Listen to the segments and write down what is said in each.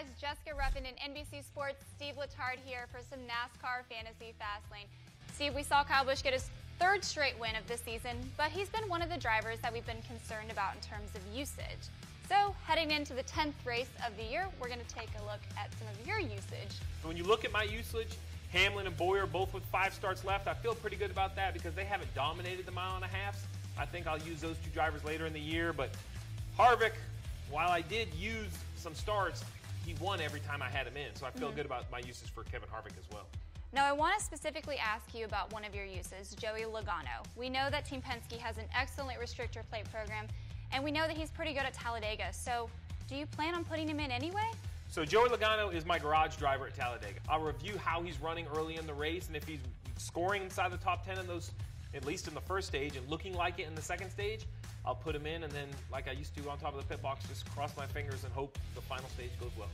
guys, Jessica Ruffin and NBC Sports' Steve Letard here for some NASCAR Fantasy Fastlane. Steve, we saw Kyle Busch get his third straight win of the season, but he's been one of the drivers that we've been concerned about in terms of usage. So, heading into the 10th race of the year, we're going to take a look at some of your usage. When you look at my usage, Hamlin and Boyer both with 5 starts left. I feel pretty good about that because they haven't dominated the mile and a half. I think I'll use those 2 drivers later in the year, but Harvick, while I did use some starts, he won every time I had him in, so I feel good about my usage for Kevin Harvick as well. Now, I want to specifically ask you about one of your uses, Joey Logano. We know that Team Penske has an excellent restrictor plate program, and we know that he's pretty good at Talladega, so do you plan on putting him in anyway? So Joey Logano is my garage driver at Talladega. I'll review how he's running early in the race, and if he's scoring inside the top 10 in those, at least in the first stage, and looking like it in the second stage, I'll put him in, and then, like I used to on top of the pit box, just cross my fingers and hope the final stage goes well.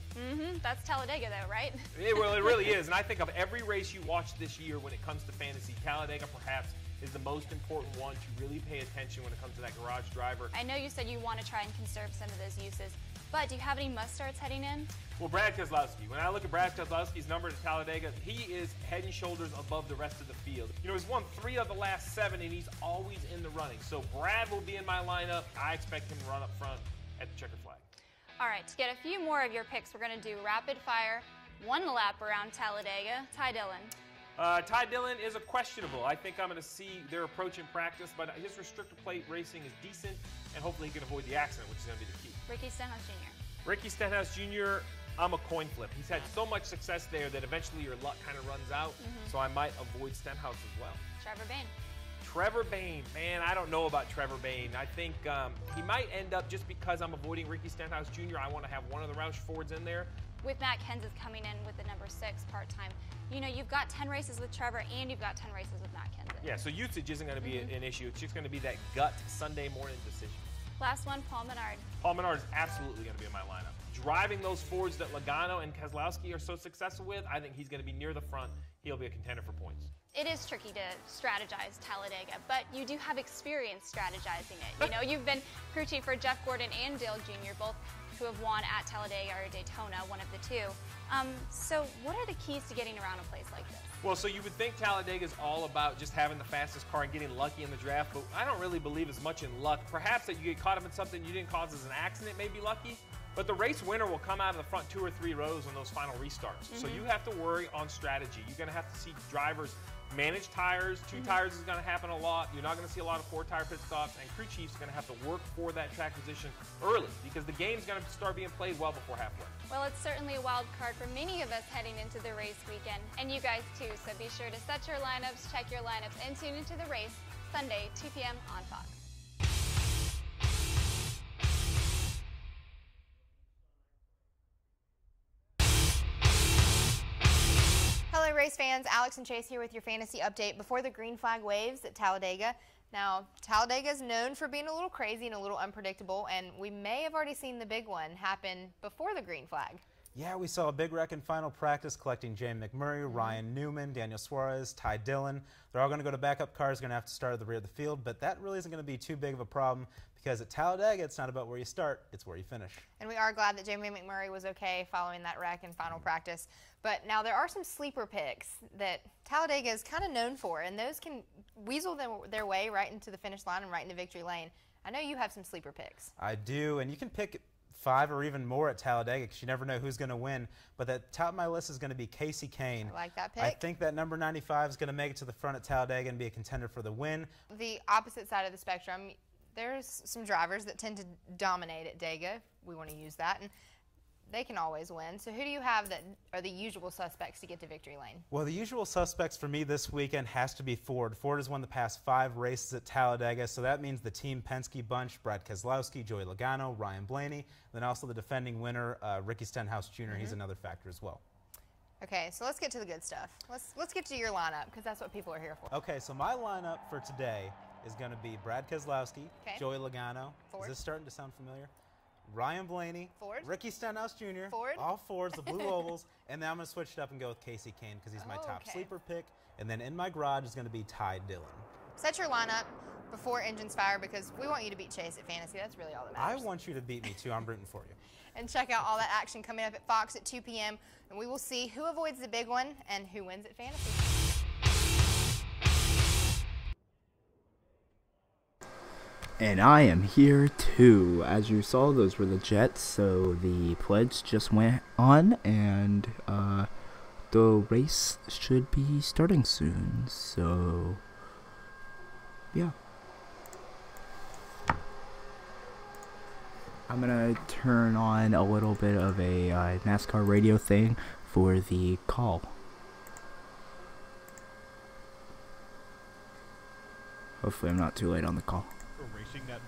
That's Talladega, though, right? Well, it really is, and I think of every race you watch this year when it comes to fantasy, Talladega perhaps is the most important one to really pay attention when it comes to that garage driver. I know you said you want to try and conserve some of those uses, but do you have any must-starts heading in? Well, Brad Keselowski. When I look at Brad Keselowski's number at Talladega, he is head and shoulders above the rest of the field. You know, he's won 3 of the last 7, and he's always in the running. So Brad will be in my lineup. I expect him to run up front at the checkered flag. All right, to get a few more of your picks, we're going to do rapid fire, 1 lap around Talladega. Ty Dillon. Ty Dillon is a questionable. I think I'm going to see their approach in practice, but his restrictor plate racing is decent, and hopefully he can avoid the accident, which is going to be the key. Ricky Stenhouse Jr. Ricky Stenhouse Jr., I'm a coin flip. He's had so much success there that eventually your luck kind of runs out, so I might avoid Stenhouse as well. Trevor Bayne. Trevor Bayne, man, I don't know about Trevor Bayne. I think he might end up, just because I'm avoiding Ricky Stenhouse Jr., I want to have one of the Roush Fords in there. With Matt Kenseth coming in with the number 6 part-time, you know, you've got 10 races with Trevor and you've got 10 races with Matt Kenseth. Yeah, so usage isn't going to be an issue. It's just going to be that gut Sunday morning decision. Last one, Paul Menard. Paul Menard is absolutely going to be in my lineup. Driving those Fords that Logano and Keselowski are so successful with, I think he's going to be near the front. He'll be a contender for points. It is tricky to strategize Talladega, but you do have experience strategizing it. You know, you've been crew chief for Jeff Gordon and Dale Jr., both who have won at Talladega or Daytona, one of the 2. So what are the keys to getting around a place like this? Well, so you would think Talladega is all about just having the fastest car and getting lucky in the draft, but I don't really believe as much in luck. Perhaps that you get caught up in something you didn't cause as an accident may be lucky, but the race winner will come out of the front 2 or 3 rows on those final restarts. So you have to worry on strategy. You're going to have to see drivers manage tires. 2 tires is going to happen a lot. You're not going to see a lot of 4-tire pit stops, and crew chiefs are going to have to work for that track position early because the game's going to start being played well before halfway. Well, it's certainly a wild card for many of us heading into the race weekend, and you guys too, so be sure to set your lineups, check your lineups, and tune into the race Sunday, 2 p.m. on Fox. Hello race fans, Alex and Chase here with your fantasy update before the green flag waves at Talladega. Now, Talladega is known for being a little crazy and a little unpredictable, and we may have already seen the big one happen before the green flag. Yeah, we saw a big wreck in final practice collecting Jamie McMurray, Ryan Newman, Daniel Suarez, Ty Dillon. They're all going to go to backup cars, going to have to start at the rear of the field, but that really isn't going to be too big of a problem because at Talladega, it's not about where you start, it's where you finish. And we are glad that Jamie McMurray was okay following that wreck in final practice. But now there are some sleeper picks that Talladega is kind of known for, and those can weasel their way right into the finish line and right into victory lane. I know you have some sleeper picks. I do, and you can pick 5 or even more at Talladega because you never know who's going to win. But at top of my list is going to be Casey Kane. I like that pick. I think that number 95 is going to make it to the front at Talladega and be a contender for the win. The opposite side of the spectrum, there's some drivers that tend to dominate at Dega, if we want to use that, and they can always win. So who do you have that are the usual suspects to get to victory lane? Well, the usual suspects for me this weekend has to be Ford. Ford has won the past 5 races at Talladega, so that means the Team Penske bunch, Brad Keselowski, Joey Logano, Ryan Blaney, and then also the defending winner, Ricky Stenhouse Jr. He's another factor as well. Okay, so let's get to the good stuff. Let's get to your lineup because that's what people are here for. Okay, so my lineup for today is going to be Brad Keselowski, Joey Logano. Ford. Is this starting to sound familiar? Ryan Blaney, Ford. Ricky Stenhouse Jr., Ford. all Fords, the blue ovals, and then I'm going to switch it up and go with Casey Kane because he's my top sleeper pick. And then in my garage is going to be Ty Dillon. set your lineup before engines fire because we want you to beat Chase at Fantasy. That's really all that I matters. want you to beat me, too. I'm rooting for you. And check out all that action coming up at Fox at 2 p.m. And we will see who avoids the big one and who wins at Fantasy. And I am here too. As you saw, those were the Jets, so the pledge just went on, and the race should be starting soon. So, yeah. I'm gonna turn on a little bit of a NASCAR radio thing for the call. Hopefully I'm not too late on the call. Racing Network.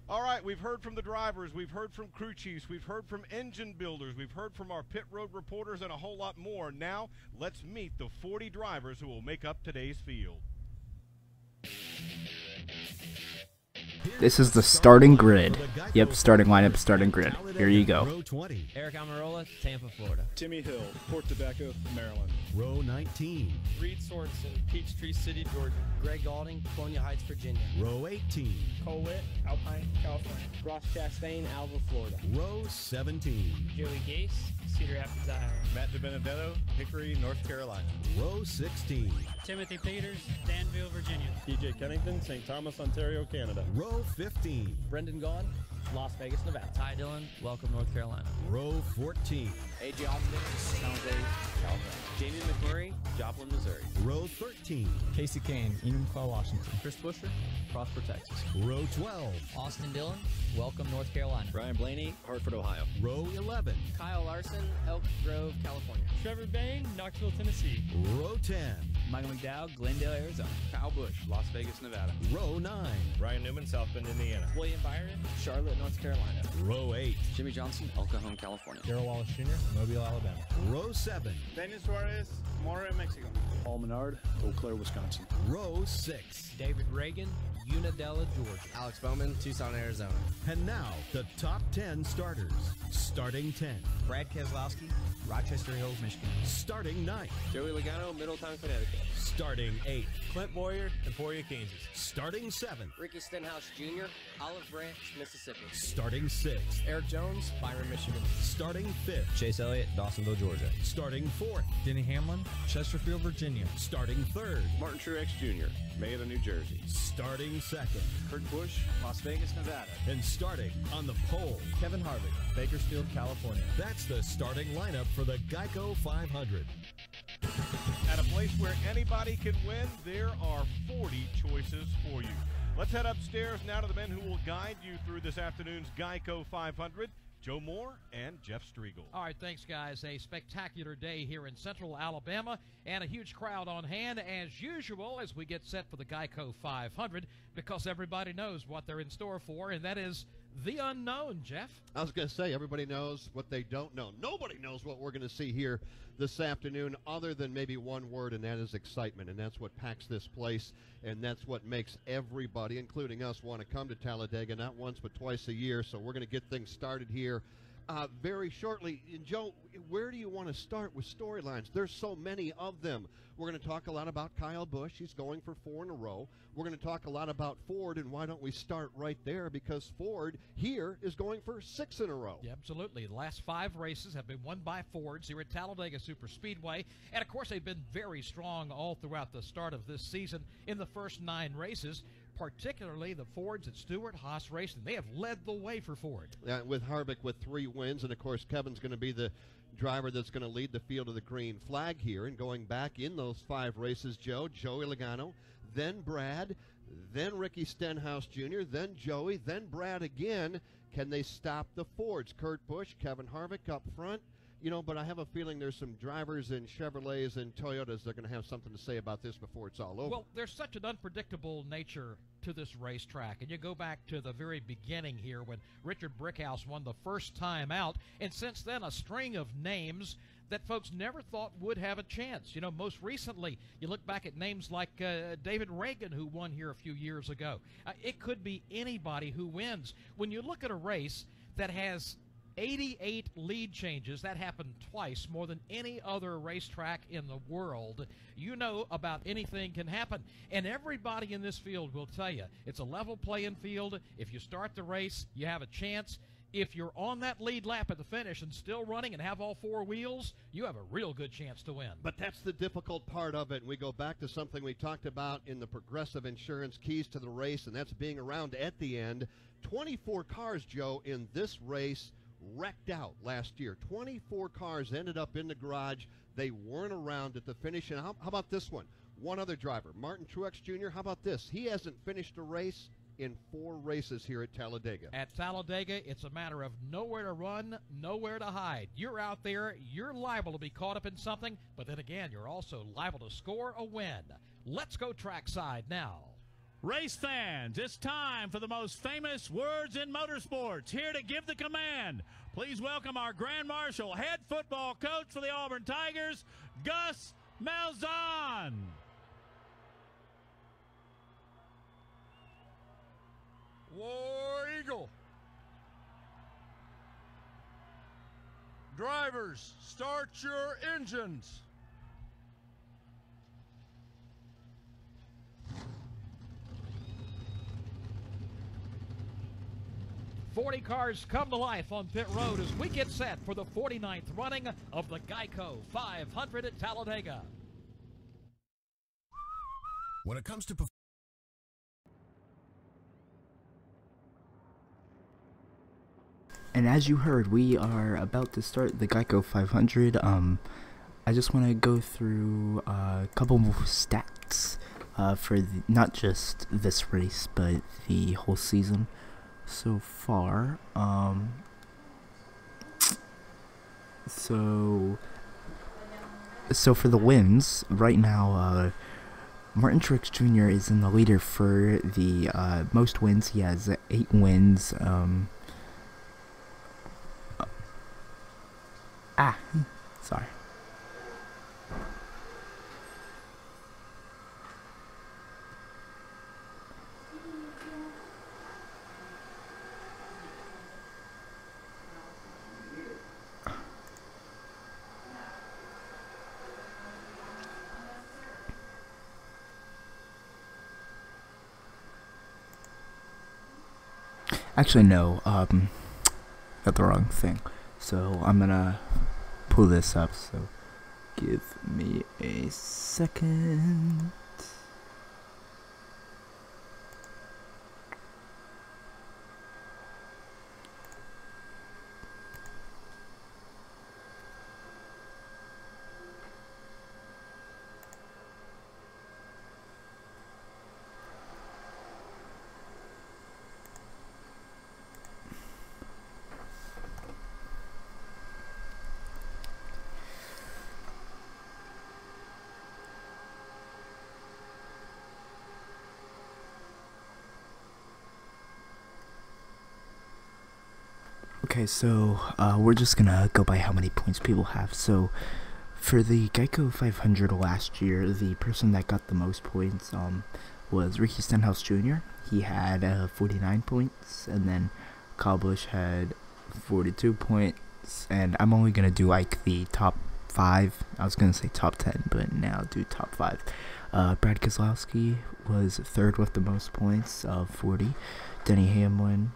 All right, we've heard from the drivers, we've heard from crew chiefs, we've heard from engine builders, we've heard from our pit road reporters, and a whole lot more. Now, let's meet the 40 drivers who will make up today's field. This is the starting grid. Yep, starting lineup, starting grid. Here you go. Row 20. Eric Almirola, Tampa, Florida. Timmy Hill, Port Tobacco, Maryland. Row 19. Reed Sorensen, Peachtree City, Georgia. Greg Galding, Colonial Heights, Virginia. Row 18. Cole Witt, Alpine, California. Ross Chastain, Alva, Florida. Row 17. Joey Gase, Cedar Rapids, Iowa. Matt DiBenedetto, Hickory, North Carolina. Row 16. Timothy Peters, Danville, Virginia. TJ Kennington, St. Thomas, Ontario, Canada. Row 15. Brendan Gaughan, Las Vegas, Nevada. Ty Dillon, welcome, North Carolina. Row 14. AJ Allman, San Jose, California. Jamie McMurray, Joplin, Missouri. Row 13. Casey Kane, Enumclaw, Washington. Chris Buescher, Prosper, Texas. Row 12. Austin Dillon, welcome, North Carolina. Brian Blaney, Hartford, Ohio. Row 11. Kyle Larson, Elk Grove, California. Trevor Bain, Knoxville, Tennessee. Row 10. Michael McDowell, Glendale, Arizona. Kyle Busch, Las Vegas, Nevada. Row 9. Ryan Newman, South Bend, Indiana. William Byron, Charlotte, North Carolina. Row 8. Jimmy Johnson, El Cajon, California. Darrell Wallace Jr., Mobile, Alabama. Row 7. Daniel Suarez, Mora, Mexico. Paul Menard, Eau Claire, Wisconsin. Row 6. David Reagan, Unadilla, Georgia. Alex Bowman, Tucson, Arizona. And now, the top 10 starters. Starting 10. Brad Keselowski, Rochester Hills, Michigan. Starting 9. Joey Logano, Middletown, Connecticut. Starting 8. Clint Boyer, Emporia, Kansas. Starting 7. Ricky Stenhouse Jr., Olive Branch, Mississippi. Starting 6. Eric Jones, Byron, Michigan. Starting 5th. Chase Elliott, Dawsonville, Georgia. Starting 4th. Denny Hamlin, Chesterfield, Virginia. Starting 3rd. Martin Truex Jr., Mayoda, New Jersey. Starting 2nd. Kurt Busch, Las Vegas, Nevada. And starting on the pole, Kevin Harvick, Bakersfield, California. that's the starting lineup for the Geico 500. At a place where anybody can win, there are 40 choices for you. Let's head upstairs now to the men who will guide you through this afternoon's Geico 500. Joe Moore and Jeff Striegel. All right, thanks, guys. A spectacular day here in central Alabama and a huge crowd on hand, as usual, as we get set for the Geico 500, because everybody knows what they're in store for, and that is the unknown, Jeff. I was going to say, everybody knows what they don't know. Nobody knows what we're going to see here this afternoon other than maybe one word, and that is excitement. And that's what packs this place, and that's what makes everybody, including us, want to come to Talladega, not once but twice a year. So we're going to get things started here very shortly. And Joe, where do you want to start with storylines? There's so many of them. We're going to talk a lot about Kyle Busch. He's going for 4 in a row. We're going to talk a lot about Ford, and why don't we start right there, because Ford here is going for 6 in a row. Yeah, absolutely. The last 5 races have been won by Fords here at Talladega Superspeedway, and of course they've been very strong all throughout the start of this season in the first 9 races, particularly the Fords at Stewart, Haas Racing. They have led the way for Ford. With Harvick with 3 wins, and of course Kevin's going to be the driver that's going to lead the field of the green flag here. And going back in those 5 races, Joe, Joey Logano, then Brad, then Ricky Stenhouse Jr., then Joey, then Brad again. Can they stop the Fords? Kurt Busch, Kevin Harvick up front. You know, but I have a feeling there's some drivers in Chevrolets and Toyotas that are going to have something to say about this before it's all over. Well, there's such an unpredictable nature to this racetrack, and you go back to the very beginning here when Richard Brickhouse won the first time out, and since then a string of names that folks never thought would have a chance. You know, most recently, you look back at names like David Reagan, who won here a few years ago. It could be anybody who wins. When you look at a race that has 88 lead changes. That happened twice, more than any other racetrack in the world. You know about anything can happen. And everybody in this field will tell you it's a level playing field. If you start the race, you have a chance. If you're on that lead lap at the finish and still running and have all four wheels, you have a real good chance to win. But that's the difficult part of it. We go back to something we talked about in the Progressive Insurance Keys to the Race, and that's being around at the end. 24 cars, Joe, in this race wrecked out last year. 24 cars ended up in the garage. They weren't around at the finish. And how about this one? One other driver, Martin Truex Jr., how about this? He hasn't finished a race in 4 races here at Talladega. At Talladega, it's a matter of nowhere to run, nowhere to hide. You're out there, you're liable to be caught up in something, but then again, you're also liable to score a win. Let's go trackside now. Race fans, it's time for the most famous words in motorsports. Here to give the command, please welcome our Grand Marshal, head football coach for the Auburn Tigers, Gus Malzahn. War Eagle. Drivers, start your engines. Forty cars come to life on pit road as we get set for the 49th running of the Geico 500 at Talladega. When it comes to And as you heard, we are about to start the Geico 500. I just want to go through a couple more stats for not just this race, but the whole season so far. So for the wins, right now, Martin Truex Jr. is in the leader for the most wins. He has 8 wins. Sorry. Actually, no, got the wrong thing. So I'm gonna pull this up, so give me a second. Okay, so we're just gonna go by how many points people have. So for the Geico 500 last year, the person that got the most points was Ricky Stenhouse Jr. He had 49 points, and then Kyle Busch had 42 points. And I'm only gonna do like the top 5. I was gonna say top 10, but now I'll do top 5. Brad Keselowski was third with the most points, 40. Denny Hamlin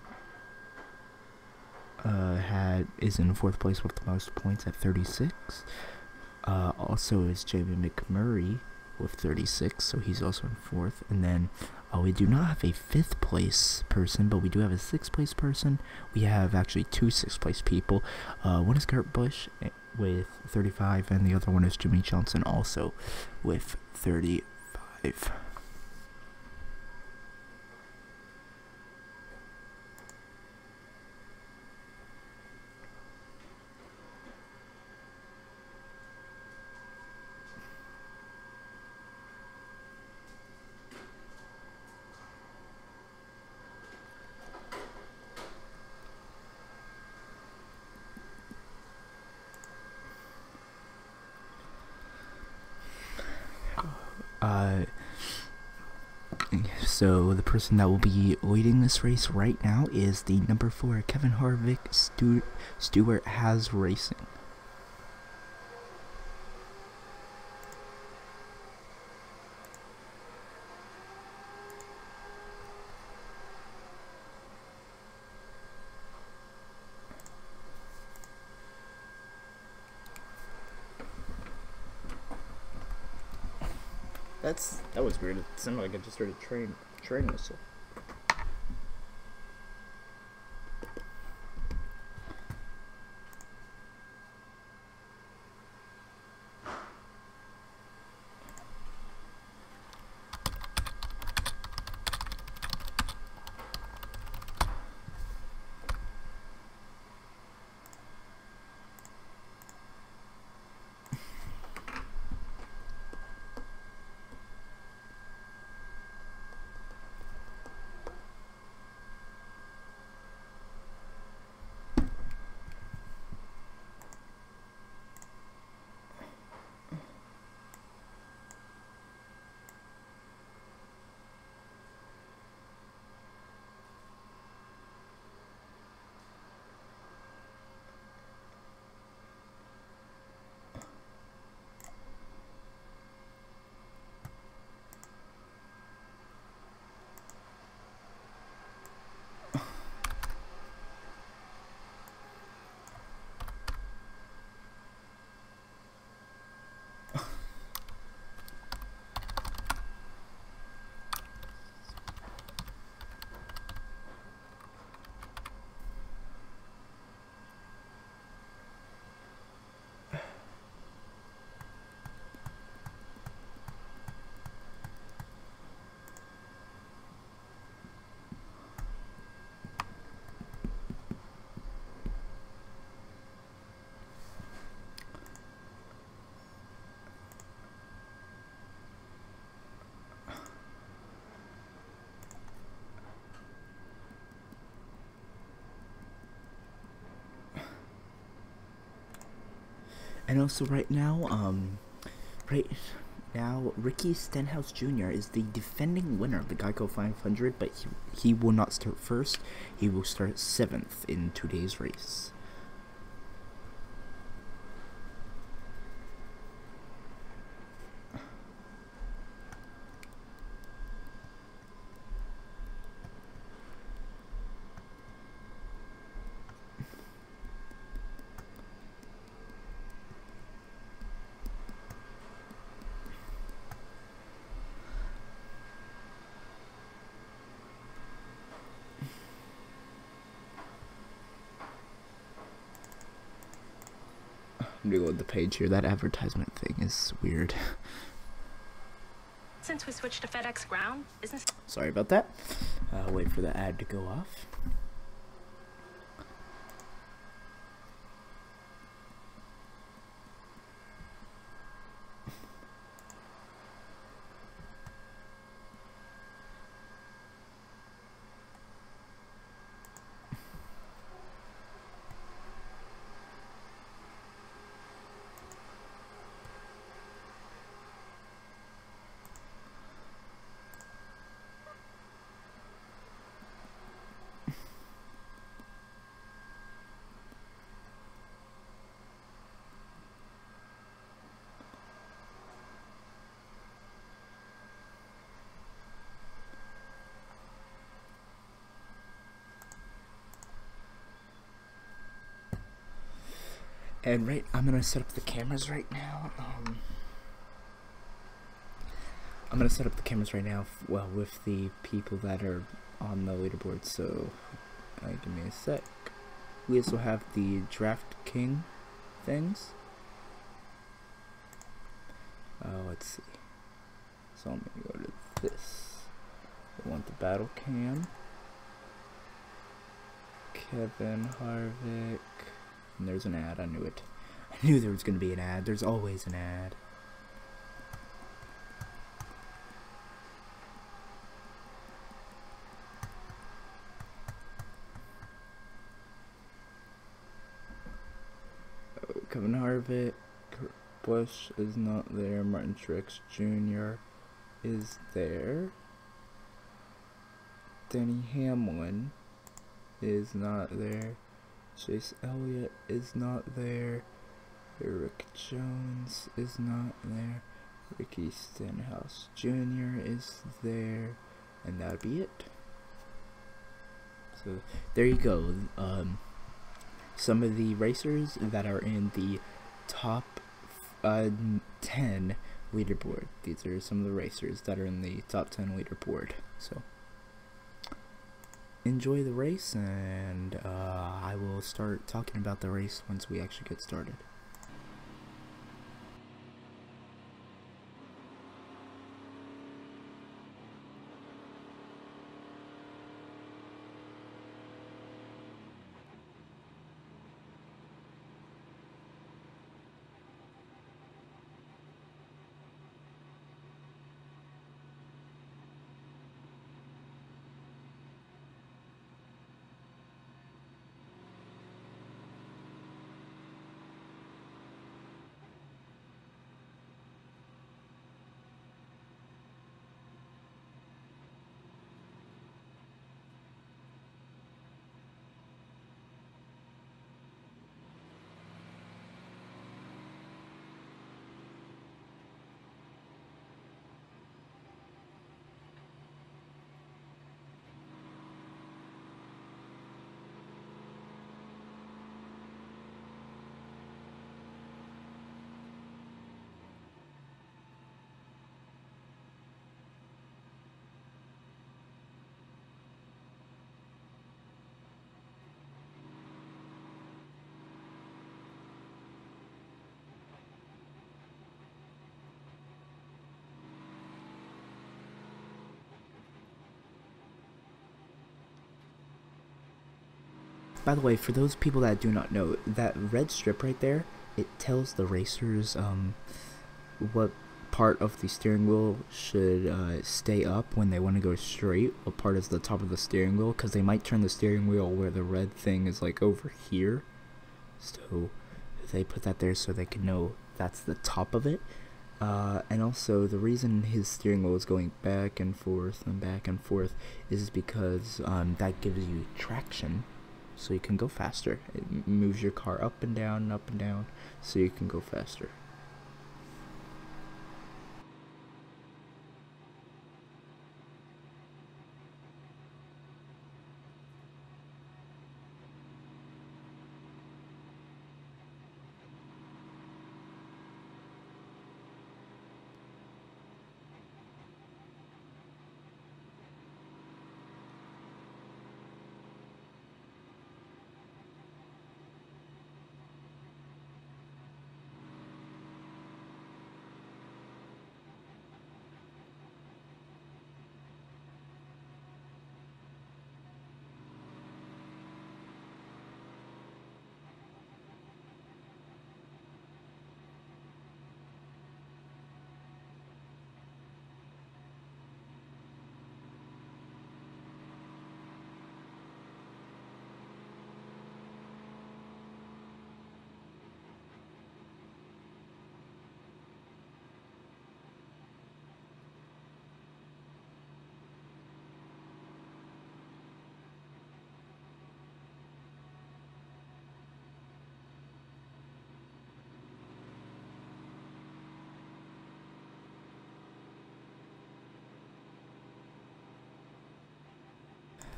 is in 4th place with the most points at 36. Also is Jamie McMurray with 36, so he's also in 4th. And then we do not have a 5th place person, but we do have a 6th place person. We have actually 2 6th place people. One is Kurt Busch with 35, and the other one is Jimmy Johnson also with 35. So the person that will be leading this race right now is the number 4 Kevin Harvick. Stewart has racing. That was weird. It sounded like I just heard a train whistle. And also right now, Ricky Stenhouse Jr. is the defending winner of the Geico 500, but he will not start first. He will start 7th in today's race. Reload the page here. That advertisement thing is weird. Since we switched to FedEx Ground, business. Sorry about that. Wait for the ad to go off. And I'm gonna set up the cameras right now. I'm gonna set up the cameras right now, well, with the people that are on the leaderboard, so give me a sec. We also have the Draft King things. Let's see. So I'm gonna go to this. I want the battle cam. Kevin Harvick. And there's an ad. I knew it. I knew there was going to be an ad. There's always an ad. Oh, Kevin Harvick. Bush is not there. Martin Truex Jr. is there. Denny Hamlin is not there. Chase Elliott is not there. Eric Jones is not there. Ricky Stenhouse Jr. is there. And that would be it. So there you go. Some of the racers that are in the top 10 leaderboard. These are some of the racers that are in the top 10 leaderboard. So enjoy the race, and I will start talking about the race once we actually get started. By the way, for those people that do not know, that red strip right there, it tells the racers what part of the steering wheel should stay up when they want to go straight, what part is the top of the steering wheel, because they might turn the steering wheel where the red thing is like over here. So they put that there so they can know that's the top of it. And also the reason his steering wheel is going back and forth is because that gives you traction. So you can go faster. It moves your car up and down, so you can go faster.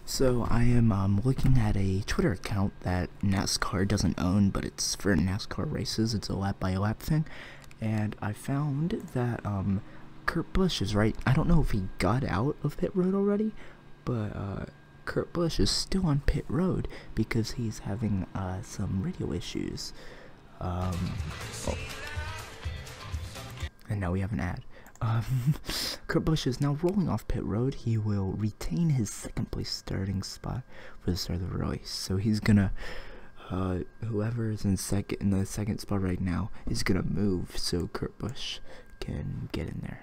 So I am looking at a Twitter account that NASCAR doesn't own, but it's for NASCAR races. It's a lap by lap thing, and I found that Kurt Busch is right. I don't know if he got out of pit road already, but Kurt Busch is still on pit road because he's having some radio issues. Oh. And now we have an ad. Kurt Busch is now rolling off pit road. He will retain his second place starting spot for the start of the race. So he's gonna, whoever is in the second spot right now is gonna move so Kurt Busch can get in there.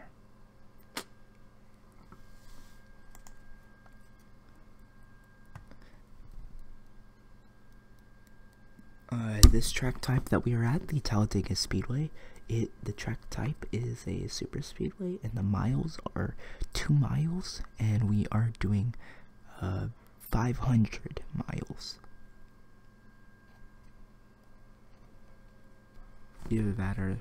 This track type that we are at, the Talladega Speedway, the track type is a super speedway, and the miles are 2 miles, and we are doing 500 miles. Either that or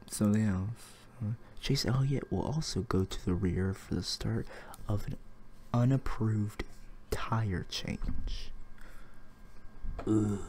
something else. Chase Elliott will also go to the rear for the start of an unapproved tire change. Ugh.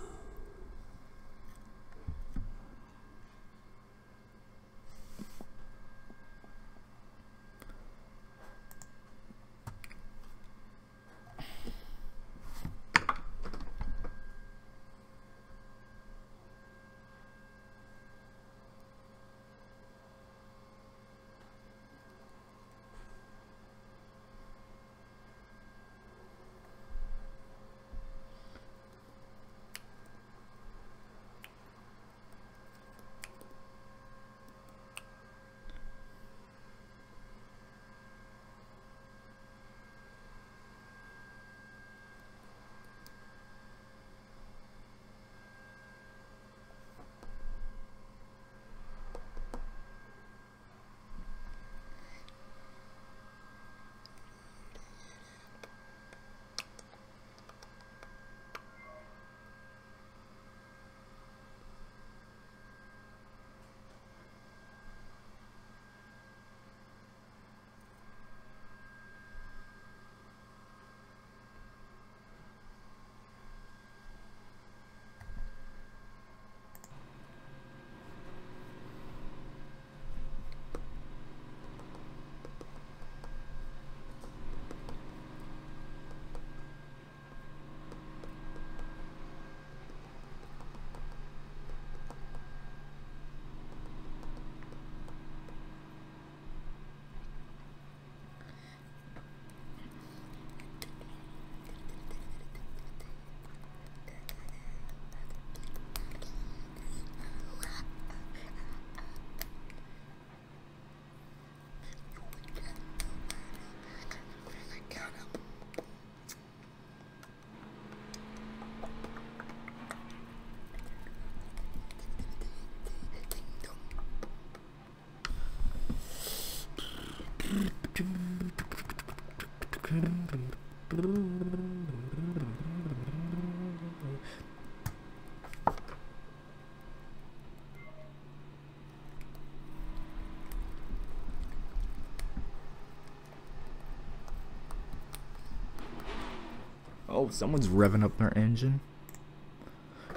Oh, someone's revving up their engine.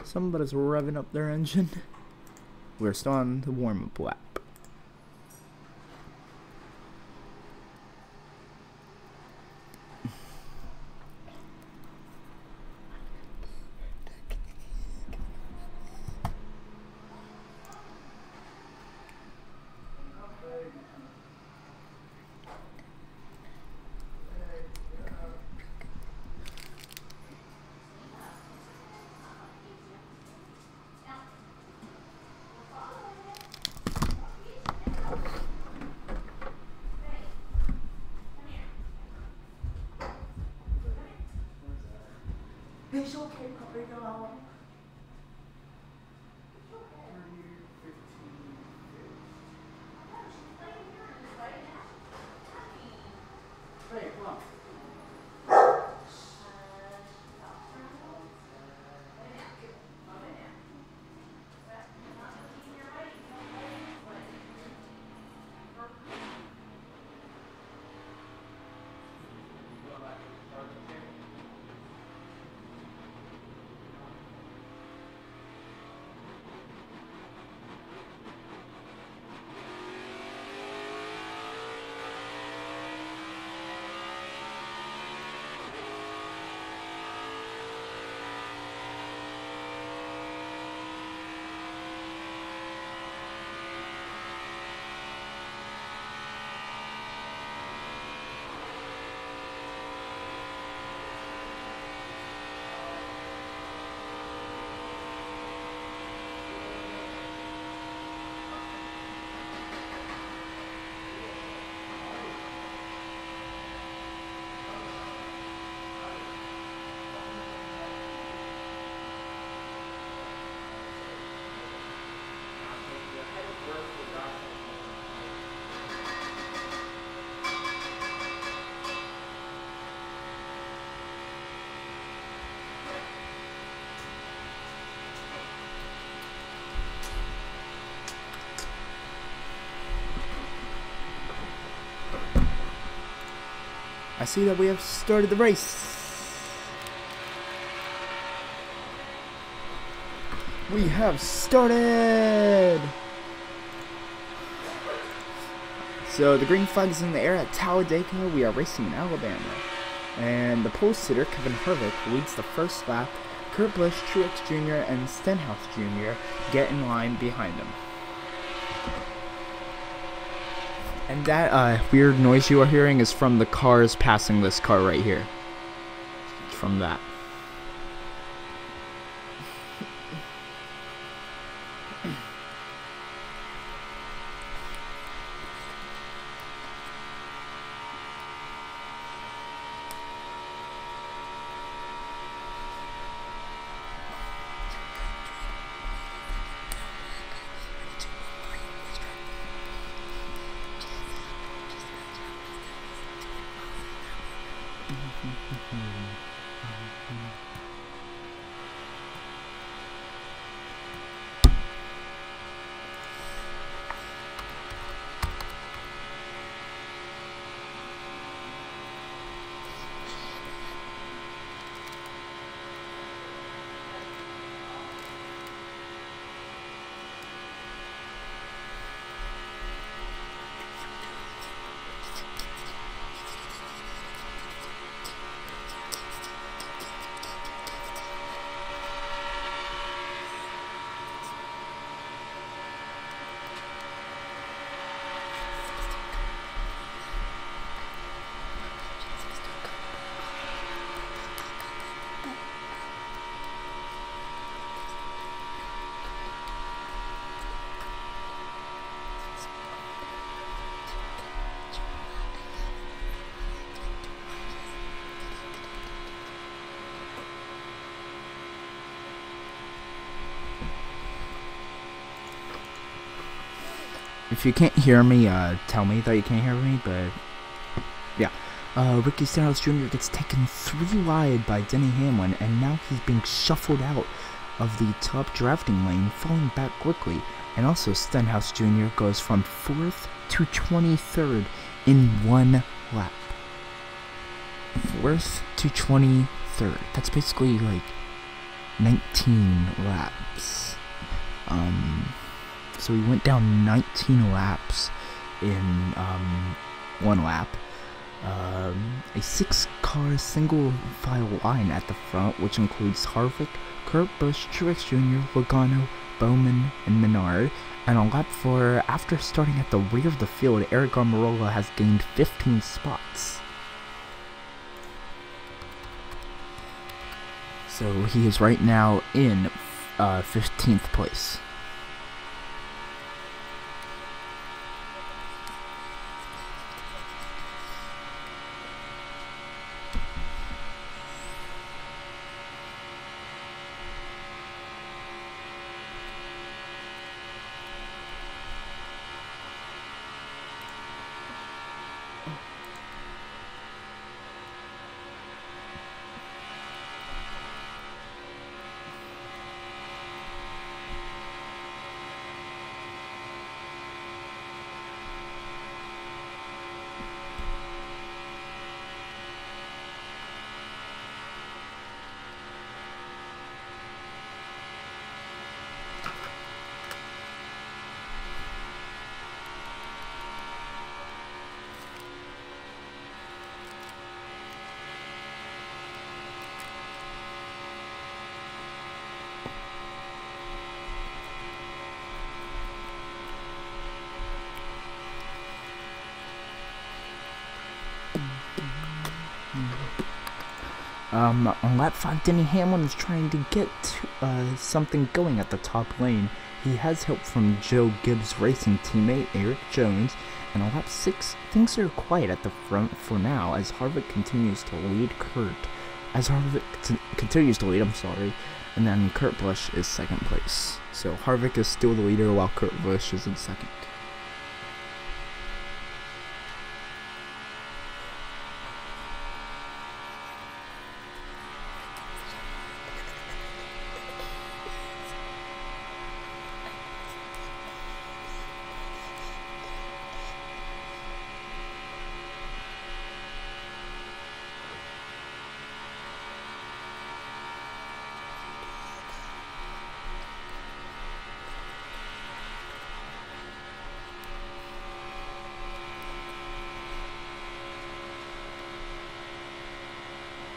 Somebody's revving up their engine. We're still on the warm-up lap. It's okay, puppy girl. Hey, come on. I see that we have started the race. We have started! So the green flag is in the air at Talladega. We are racing in Alabama. And the pole sitter, Kevin Harvick, leads the first lap. Kurt Busch, Truex Jr., and Stenhouse Jr. get in line behind him. And that weird noise you are hearing is from the cars passing this car right here. It's from that. If you can't hear me, tell me that you can't hear me, but yeah. Ricky Stenhouse Jr. gets taken 3 wide by Denny Hamlin, and now he's being shuffled out of the top drafting lane, falling back quickly. And also Stenhouse Jr. goes from 4th to 23rd in 1 lap. 4th to 23rd. That's basically like 19 laps. So he went down 19 laps in 1 lap. A 6-car single file line at the front, which includes Harvick, Kurt Busch, Truex Jr., Logano, Bowman, and Menard. And on lap 4, after starting at the rear of the field, Eric Almirola has gained 15 spots. So he is right now in 15th place. On lap 5, Denny Hamlin is trying to get something going at the top lane. He has help from Joe Gibbs' racing teammate Eric Jones, and on lap 6, things are quiet at the front for now as Harvick continues to lead and then Kurt Busch is 2nd place. So Harvick is still the leader while Kurt Busch is in 2nd.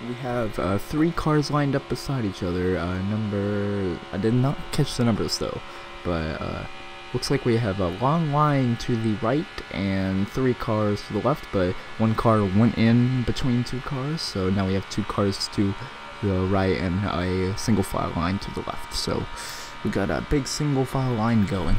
we have 3 cars lined up beside each other. I did not catch the numbers though, but looks like we have a long line to the right and 3 cars to the left, but 1 car went in between 2 cars, so now we have 2 cars to the right and a single file line to the left. So we got a big single file line going.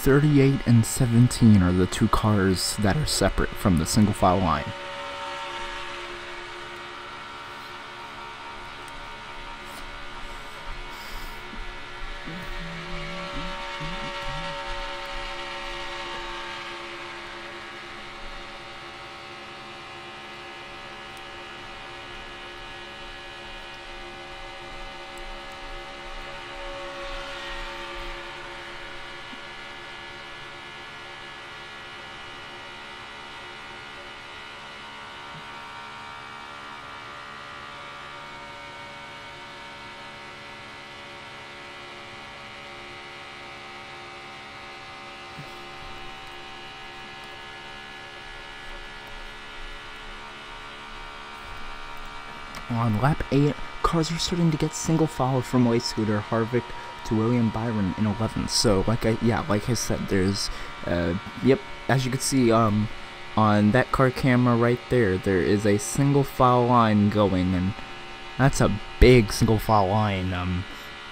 "38 and 17 are the 2 cars that are separate from the single file line. On lap 8, cars are starting to get single file from Way Scooter, Harvick to William Byron in 11th. So like I said, there's as you can see on that car camera right there, there is a single file line going, and that's a big single file line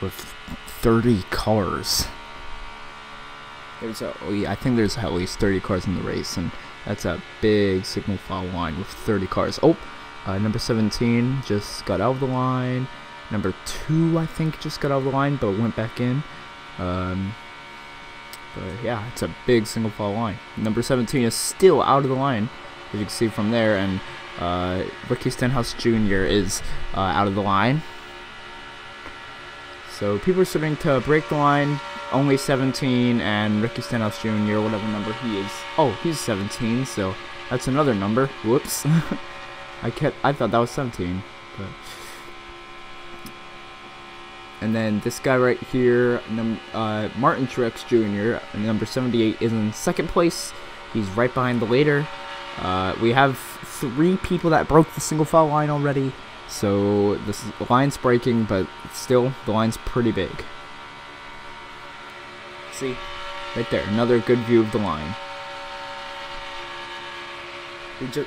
with 30 cars. I think there's at least 30 cars in the race, and that's a big single file line with 30 cars. Number 17 just got out of the line. Number 2, I think, just got out of the line, but went back in. But yeah, it's a big single file line. Number 17 is still out of the line, as you can see from there, and Ricky Stenhouse Jr. is out of the line. So people are starting to break the line. Only 17, and Ricky Stenhouse Jr., whatever number he is. Oh, he's 17, so that's another number. Whoops. I thought that was 17, but. And then this guy right here, Martin Truex Jr., number 78, is in 2nd place. He's right behind the leader. We have 3 people that broke the single file line already, so the line's breaking, but still, the line's pretty big. See, right there, another good view of the line.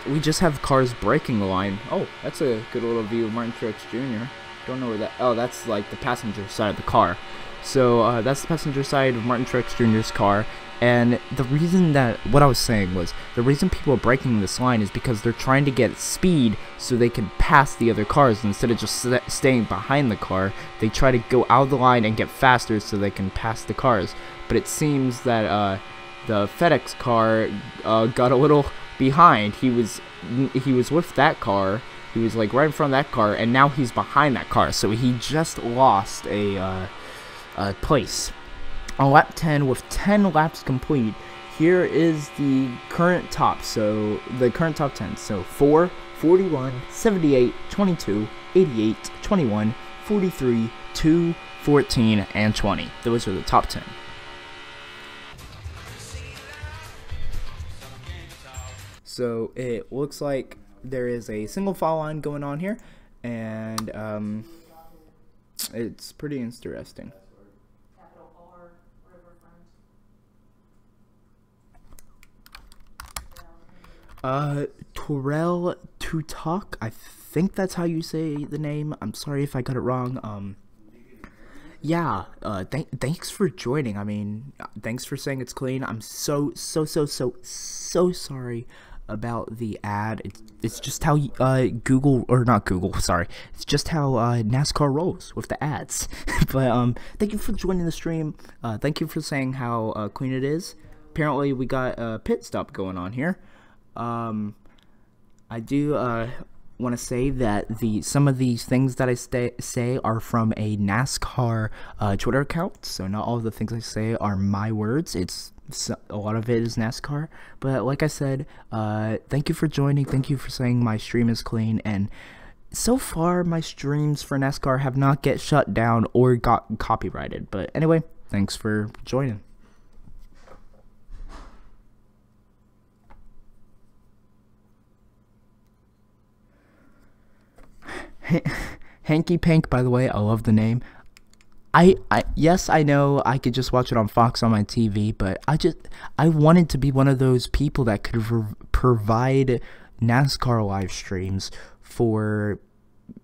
We just have cars breaking the line. Oh, that's a good little view of Martin Truex Jr. Don't know where that. Oh, that's like the passenger side of the car. So that's the passenger side of Martin Truex Jr.'s car. And the reason what I was saying was, the reason people are breaking this line is because they're trying to get speed so they can pass the other cars. Instead of just staying behind the car, they try to go out of the line and get faster so they can pass the cars. But it seems that the FedEx car got a little behind. He was with that car. He was like right in front of that car, and now he's behind that car. So he just lost a place. On lap 10, with 10 laps complete, here is the current top. So the current top 10. So 4, 41, 78, 22, 88, 21, 43, 2, 14, and 20. Those are the top 10. So it looks like there is a single file line going on here, and it's pretty interesting. Terrell Tutok, I think that's how you say the name. I'm sorry if I got it wrong. Yeah, thanks for joining. I mean, thanks for saying it's clean. I'm so sorry about the ad. It's just how it's just how NASCAR rolls with the ads. But thank you for joining the stream. Thank you for saying how clean it is. Apparently we got a pit stop going on here. I do want to say that some of these things that I say are from a NASCAR Twitter account, so not all of the things I say are my words. A lot of it is NASCAR, but like I said, thank you for joining. Thank you for saying my stream is clean, and so far my streams for NASCAR have not get shut down or got copyrighted. But anyway, thanks for joining. Hanky Pank, by the way, I love the name. Yes, I know I could just watch it on Fox on my TV, but I wanted to be one of those people that could provide NASCAR live streams for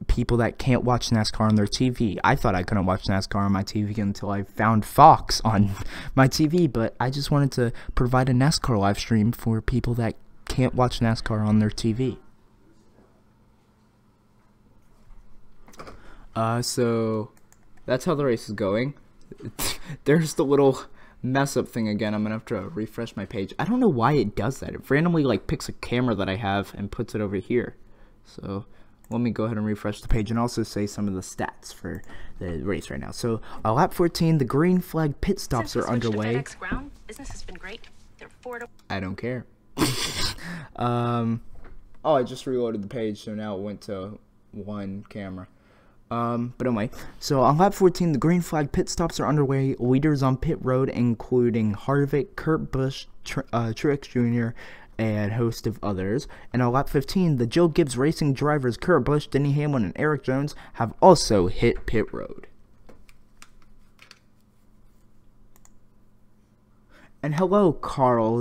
people that can't watch NASCAR on their TV. I thought I couldn't watch NASCAR on my TV until I found Fox on my TV, but I just wanted to provide a NASCAR live stream for people that can't watch NASCAR on their TV. So that's how the race is going. There's the little mess up thing again. I'm gonna have to refresh my page. I don't know why it does that. It randomly like picks a camera that I have and puts it over here. So let me go ahead and refresh the page and also say some of the stats for the race right now. So lap 14, the green flag pit stops are underway. FedEx ground, business has been great. They're I don't care. Oh, I just reloaded the page, so now it went to one camera. But anyway, so on lap 14, the green flag pit stops are underway. Leaders on pit road, including Harvick, Kurt Busch, Truex Jr., and a host of others. And on lap 15, the Joe Gibbs Racing drivers Kurt Busch, Denny Hamlin, and Eric Jones have also hit pit road. And hello, Carl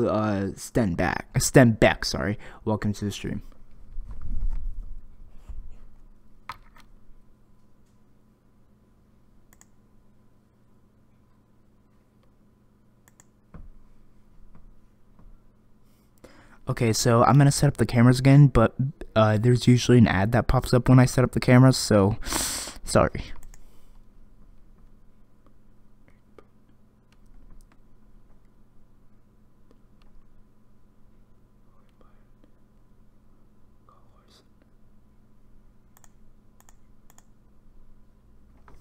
Stenbeck, sorry. Welcome to the stream. Okay, so I'm going to set up the cameras again, but there's usually an ad that pops up when I set up the cameras, so sorry.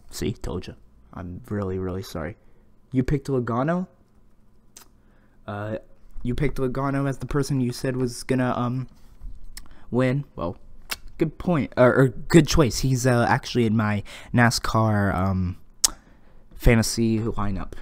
See, told you. I'm really, really sorry. You picked Logano? You picked Logano as the person you said was gonna win. Well, good point, or good choice. He's actually in my NASCAR fantasy lineup.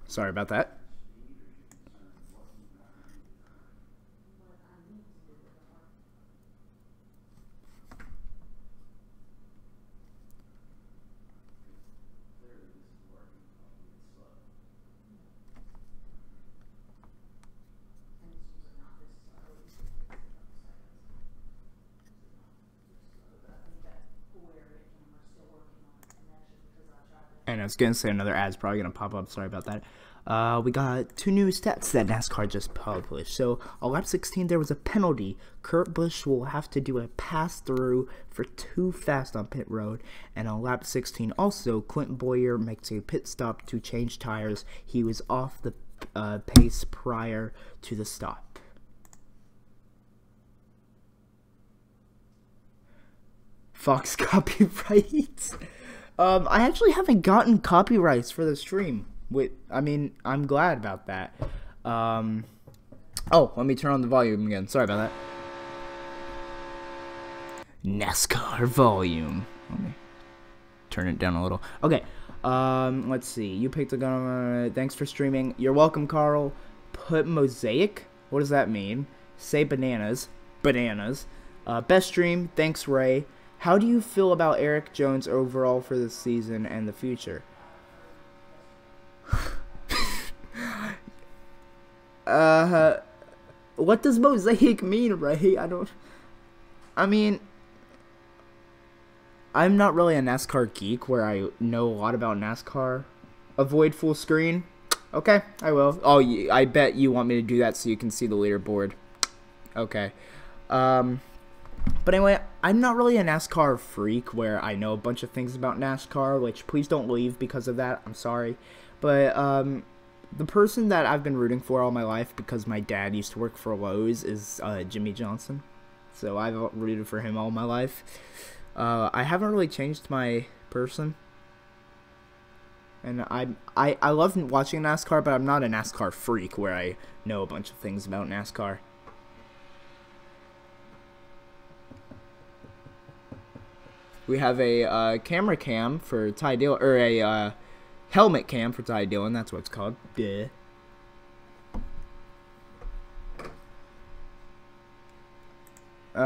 Sorry about that. And I was going to say another ad's probably going to pop up. Sorry about that. We got two new stats that NASCAR just published. So on lap 16, there was a penalty. Kurt Busch will have to do a pass-through for too fast on pit road. And on lap 16, also, Clint Bowyer makes a pit stop to change tires. He was off the pace prior to the stop. Fox copyrights. I actually haven't gotten copyrights for the stream. I mean, I'm glad about that. Oh, let me turn on the volume again. Sorry about that. NASCAR volume. Let me turn it down a little. Okay. Let's see. You picked a gun. Thanks for streaming. You're welcome, Carl. Put mosaic. What does that mean? Say bananas. Bananas. Best stream. Thanks, Ray. How do you feel about Eric Jones overall for this season and the future? What does mosaic mean, Ray? I mean, I'm not really a NASCAR geek where I know a lot about NASCAR. Avoid full screen? Okay, I will. Oh, I bet you want me to do that so you can see the leaderboard. Okay. But anyway, I'm not really a NASCAR freak where I know a bunch of things about NASCAR, which please don't leave because of that. I'm sorry. But the person that I've been rooting for all my life because my dad used to work for Lowe's is Jimmy Johnson. So I've rooted for him all my life. I haven't really changed my person. And I love watching NASCAR, but I'm not a NASCAR freak where I know a bunch of things about NASCAR. We have a camera cam for Ty Dillon, or a helmet cam for Ty Dillon. That's what it's called. Duh.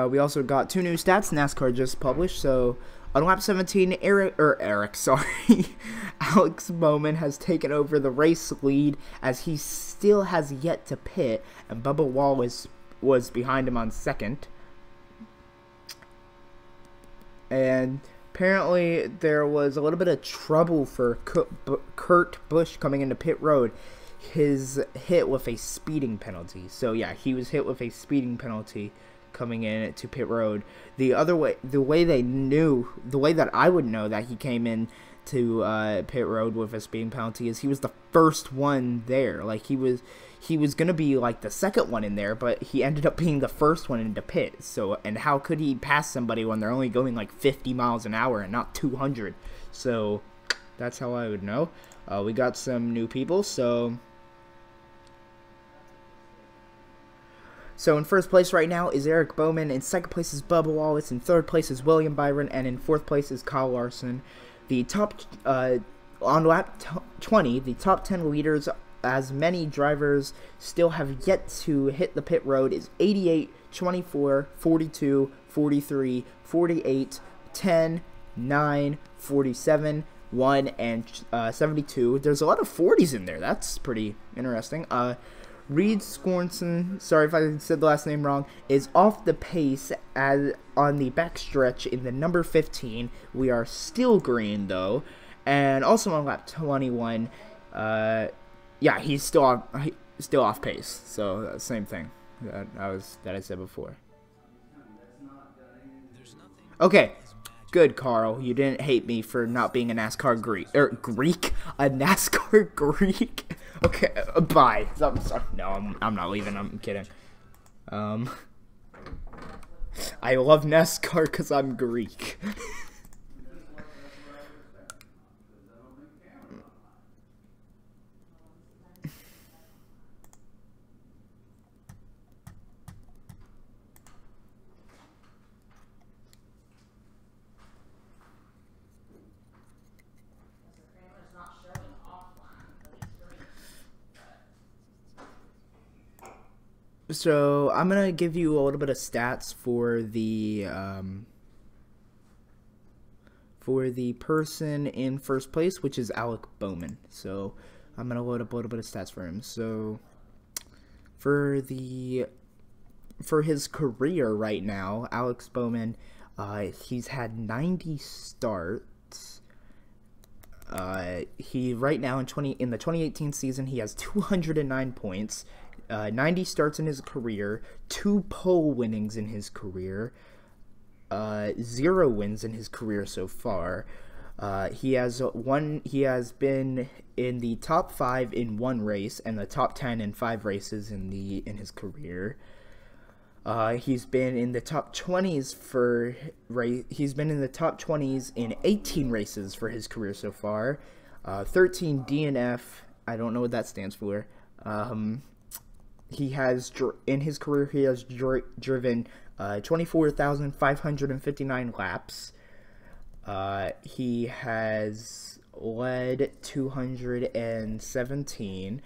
We also got 2 new stats NASCAR just published. So on lap 17, Alex Bowman has taken over the race lead as he still has yet to pit, and Bubba Wallace was behind him on second. And apparently there was a little bit of trouble for Kurt Busch coming into pit road. His hit with a speeding penalty. So yeah, he was hit with a speeding penalty coming in to pit road. The way that I would know that he came in to pit road with a speeding penalty is he was the first one there. Like he was gonna be like the second one in there, but he ended up being the first one into pit. So, and how could he pass somebody when they're only going like 50 miles an hour and not 200? So that's how I would know. We got some new people. So in first place right now is Eric Bowman. In second place is Bubba Wallace. In third place is William Byron. And in fourth place is Kyle Larson. The top, on lap 20, the top 10 leaders, as many drivers still have yet to hit the pit road, is 88, 24, 42, 43, 48, 10, 9, 47, 1, and 72. There's a lot of 40s in there. That's pretty interesting. Reed Scornson, sorry if I said the last name wrong, is off the pace as on the backstretch in the number 15. We are still green though, and also on lap 21. Yeah, he's still off pace. So same thing that I said before. Okay, good, Carl. You didn't hate me for not being a NASCAR Greek, a NASCAR Greek. Okay, bye. I'm sorry. No, I'm not leaving. I'm kidding. I love NASCAR because I'm Greek. So I'm gonna give you a little bit of stats for the person in first place, which is Alec Bowman. So I'm gonna load up a little bit of stats for him. So for his career right now, Alex Bowman, he's had 90 starts. He right now in the 2018 season, he has 209 points. 90 starts in his career, 2 pole winnings in his career, 0 wins in his career so far. He has been in the top 5 in 1 race and the top 10 in 5 races in his career. He's been in the top 20s in 18 races for his career so far. 13 DNF. I don't know what that stands for. He has, in his career, he has driven 24,559 laps. He has led 217.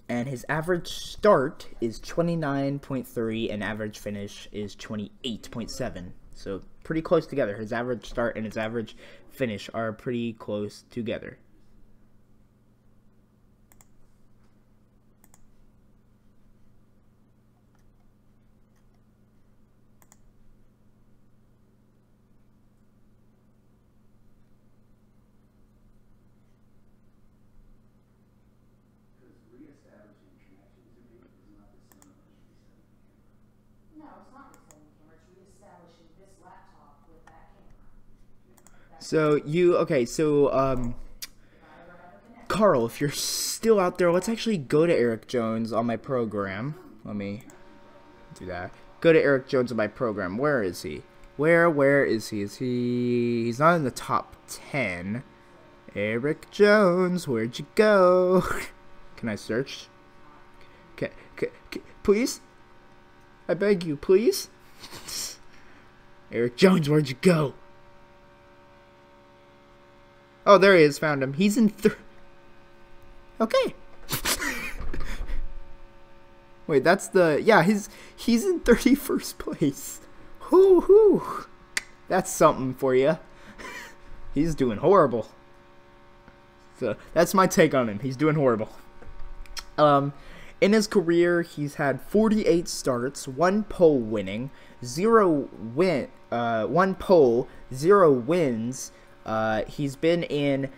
And his average start is 29.3 and average finish is 28.7. So pretty close together. His average start and his average finish are pretty close together. So Carl, if you're still out there, let's actually go to Eric Jones on my program. Let me do that. Go to Eric Jones on my program. Where is he? Where is he? He's not in the top 10. Eric Jones, where'd you go? Can I search? Please? I beg you, please? Eric Jones, where'd you go? Oh, there he is. Found him. He's in Okay. Wait, that's the... Yeah, he's in 31st place. Hoo-hoo. That's something for you. He's doing horrible. So, that's my take on him. He's doing horrible. In his career, he's had 48 starts, 1 pole winning, 1 pole, 0 wins. He's been in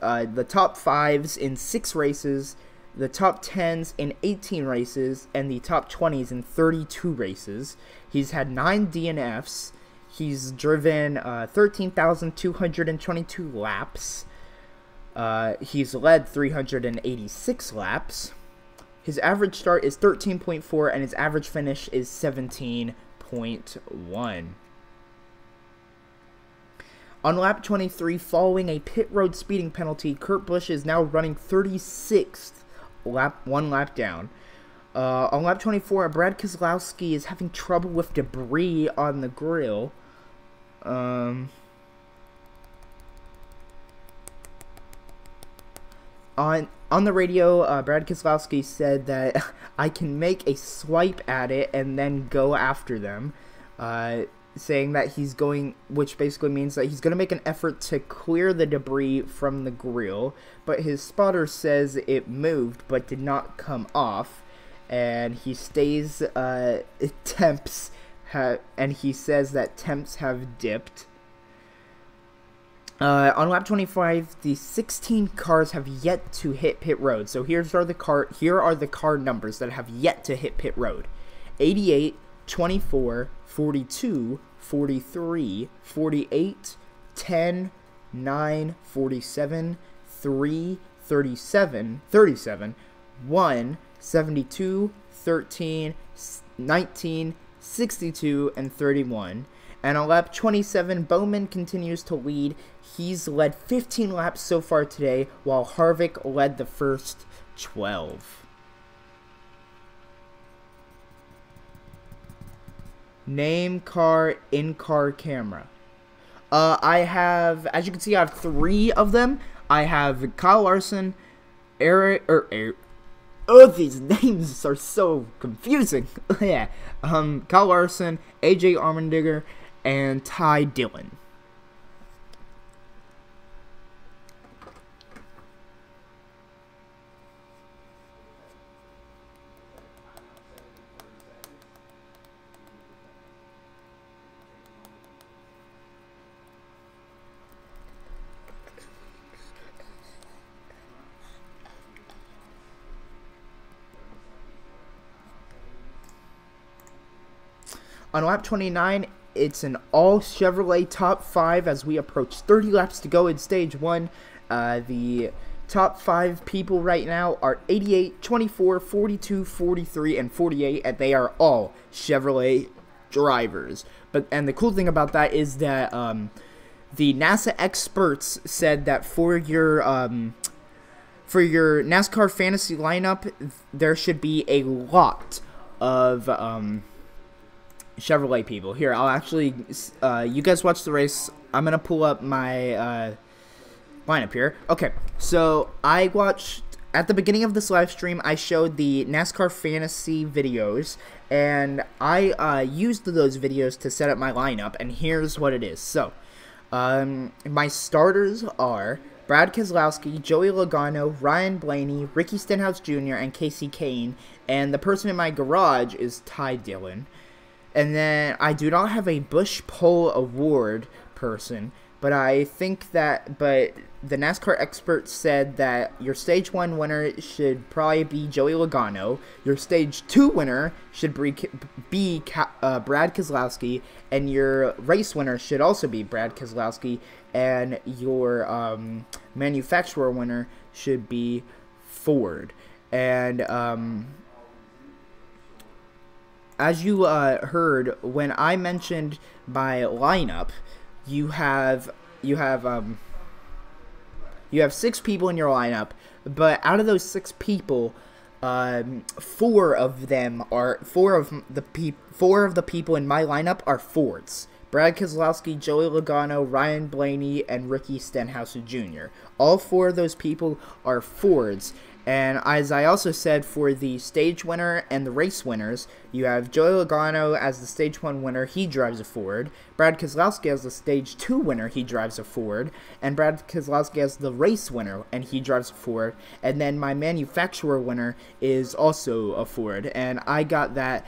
the top 5s in 6 races, the top 10s in 18 races, and the top 20s in 32 races. He's had 9 DNFs. He's driven 13,222 laps. He's led 386 laps. His average start is 13.4, and his average finish is 17.1. On lap 23, following a pit road speeding penalty, Kurt Busch is now running 36th, one lap down. On lap 24, Brad Keselowski is having trouble with debris on the grill. On the radio, Brad Keselowski said that I can make a swipe at it and then go after them, saying that he's going, which basically means that he's going to make an effort to clear the debris from the grill, but his spotter says it moved but did not come off, and he stays, temps, and he says that temps have dipped. On lap 25, the 16 cars have yet to hit pit road. So here are the car numbers that have yet to hit pit road: 88, 24, 42, 43, 48, 10, 9, 47, 3, 37, 1, 72, 13, 19, 62, and 31. And on lap 27, Bowman continues to lead. He's led 15 laps so far today, while Harvick led the first 12. Name car, in-car camera. I have, as you can see, I have 3 of them. I have Kyle Larson, these names are so confusing. Yeah. Kyle Larson, AJ Allmendinger, and Ty Dillon. On lap 29, it's an all Chevrolet top 5 as we approach 30 laps to go in stage 1. The top 5 people right now are 88, 24, 42, 43, and 48, and they are all Chevrolet drivers. And the cool thing about that is that the NASA experts said that for your NASCAR fantasy lineup, there should be a lot of Chevrolet people. Here, I'll actually, you guys watch the race. I'm going to pull up my lineup here. Okay, so I watched, at the beginning of this live stream, I showed the NASCAR fantasy videos, and I used those videos to set up my lineup, and here's what it is. So, my starters are Brad Keselowski, Joey Logano, Ryan Blaney, Ricky Stenhouse Jr., and Casey Kane, and the person in my garage is Ty Dillon. And then I do not have a Busch Pole Award person, but I think that, the NASCAR experts said that your Stage 1 winner should probably be Joey Logano, your Stage 2 winner should be Brad Keselowski, and your race winner should also be Brad Keselowski, and your manufacturer winner should be Ford. And as you heard, when I mentioned my lineup, you have 6 people in your lineup, but out of those 6 people, four of the people in my lineup are Fords. Brad Keselowski, Joey Logano, Ryan Blaney, and Ricky Stenhouse Jr. All four of those people are Fords. And as I also said, for the stage winner and the race winners, you have Joey Logano as the stage 1 winner, he drives a Ford. Brad Keselowski as the stage 2 winner, he drives a Ford. And Brad Keselowski as the race winner, and he drives a Ford. And then my manufacturer winner is also a Ford. And I got that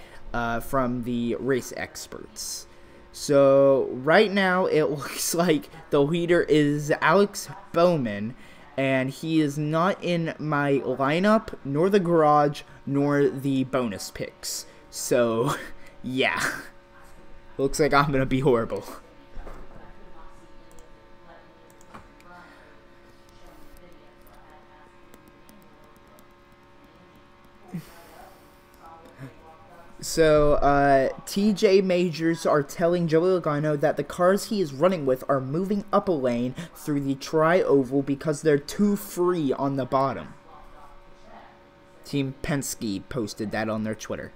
from the race experts. So right now it looks like the leader is Alex Bowman. And he is not in my lineup, nor the garage, nor the bonus picks. So, yeah. Looks like I'm going to be horrible. So, TJ Majors are telling Joey Logano that the cars he is running with are moving up a lane through the tri-oval because they're too free on the bottom. Team Penske posted that on their Twitter.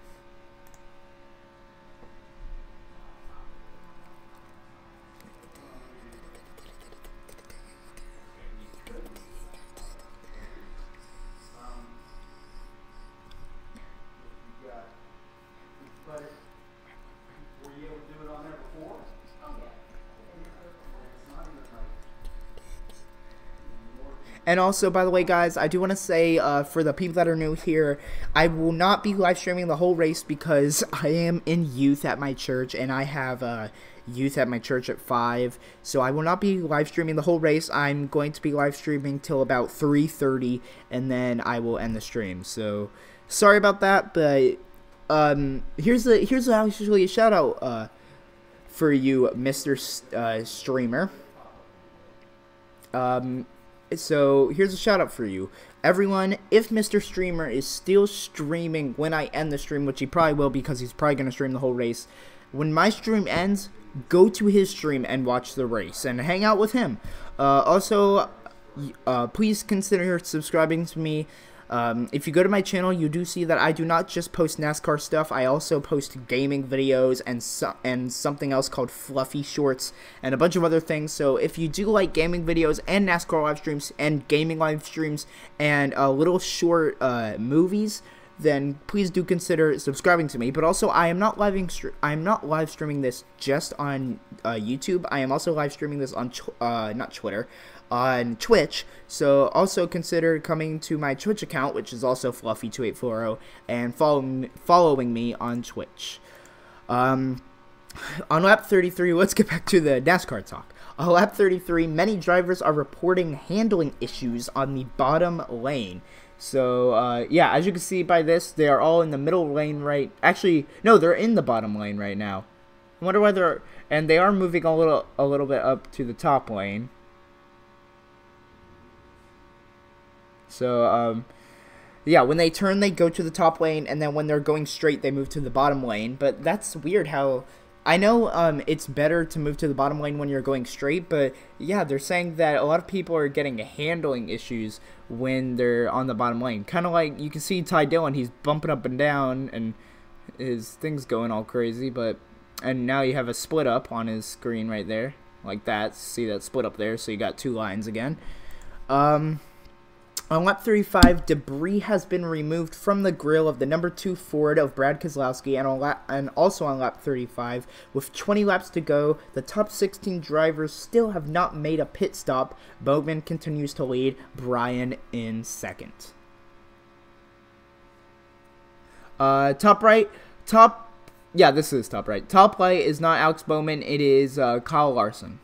And also, by the way, guys, I do want to say, for the people that are new here, I will not be live streaming the whole race because I am in youth at my church, and I have youth at my church at 5. So I will not be live streaming the whole race. I'm going to be live streaming till about 3:30, and then I will end the stream. So sorry about that, but here's actually a shout out for you, Mr. Streamer. So here's a shout out for you. Everyone, if Mr. Streamer is still streaming when I end the stream, which he probably will because he's probably going to stream the whole race, when my stream ends, go to his stream and watch the race and hang out with him. Also, please consider subscribing to me. If you go to my channel, you do see that I do not just post NASCAR stuff. I also post gaming videos and something else called Fluffy Shorts and a bunch of other things. So if you do like gaming videos and NASCAR live streams and gaming live streams and little short movies, then please do consider subscribing to me. But also, I am not live streaming this just on YouTube. I am also live streaming this on not Twitter. On Twitch, so also consider coming to my Twitch account, which is also Fluffy2840, and following me on Twitch. On lap 33, let's get back to the NASCAR talk. On lap 33, many drivers are reporting handling issues on the bottom lane. So, yeah, as you can see by this, they are all in the middle lane right... Actually, no, they're in the bottom lane right now. I wonder why they're... And they are moving a little bit up to the top lane. So, yeah, when they turn, they go to the top lane, and then when they're going straight, they move to the bottom lane. But that's weird how... I know it's better to move to the bottom lane when you're going straight, but yeah, they're saying that a lot of people are getting handling issues when they're on the bottom lane. Kind of like, you can see Ty Dillon, he's bumping up and down, and his thing's going all crazy, but... And now you have a split up on his screen right there, like that. See that split up there, so you got 2 lines again. On lap 35, debris has been removed from the grille of the number 2 Ford of Brad Keselowski, and also on lap 35, with 20 laps to go, the top 16 drivers still have not made a pit stop. Bowman continues to lead, Brian in second. Top right, yeah, this is top right. Top right is not Alex Bowman, it is Kyle Larson.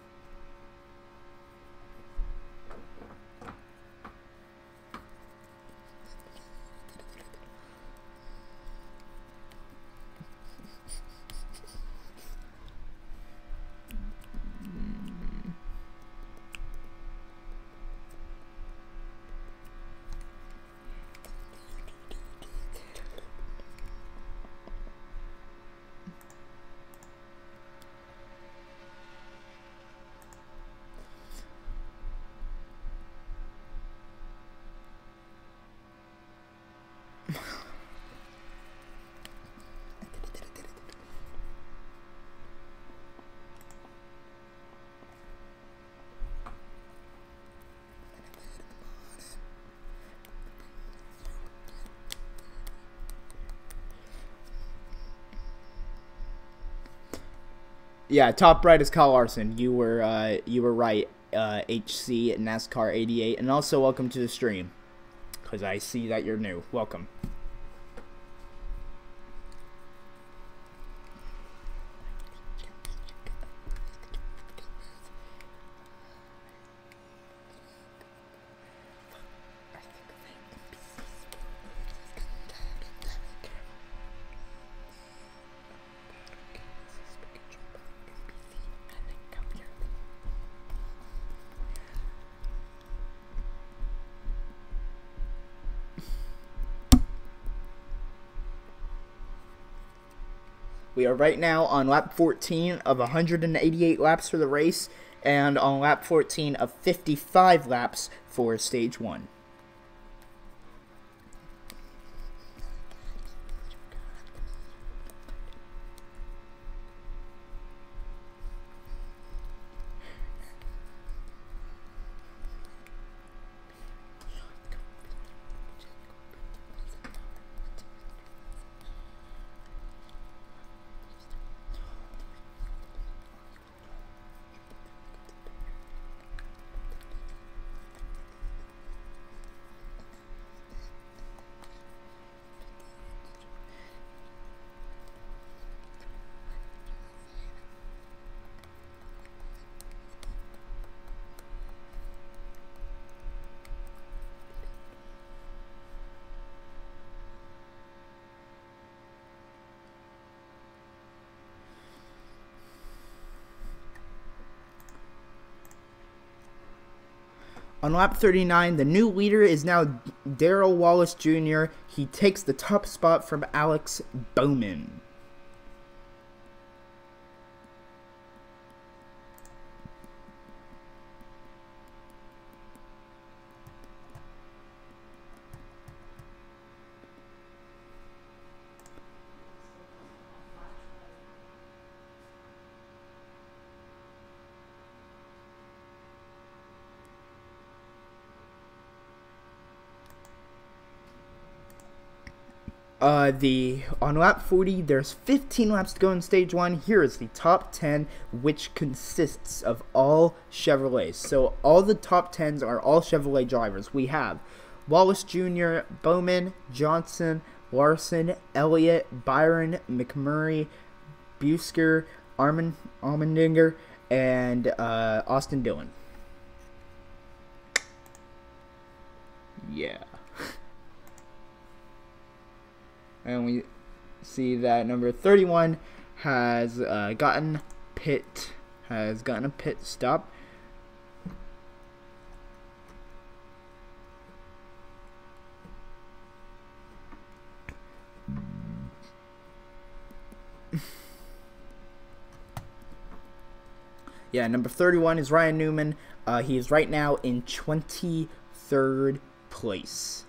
Yeah, top right is Kyle Larson. You were right. HC NASCAR 88, and also welcome to the stream, because I see that you're new. Welcome. We are right now on lap 14 of 188 laps for the race, and on lap 14 of 55 laps for stage 1. On lap 39, the new leader is now Darrell Wallace Jr. He takes the top spot from Alex Bowman. On lap 40, there's 15 laps to go in stage 1. Here is the top 10, which consists of all Chevrolets. So all the top 10s are all Chevrolet drivers. We have Wallace Jr., Bowman, Johnson, Larson, Elliott, Byron, McMurray, Busker, Allmendinger, and Austin Dillon. Yeah. And we see that number 31 has gotten a pit stop. Yeah, number 31 is Ryan Newman. He is right now in 23rd place.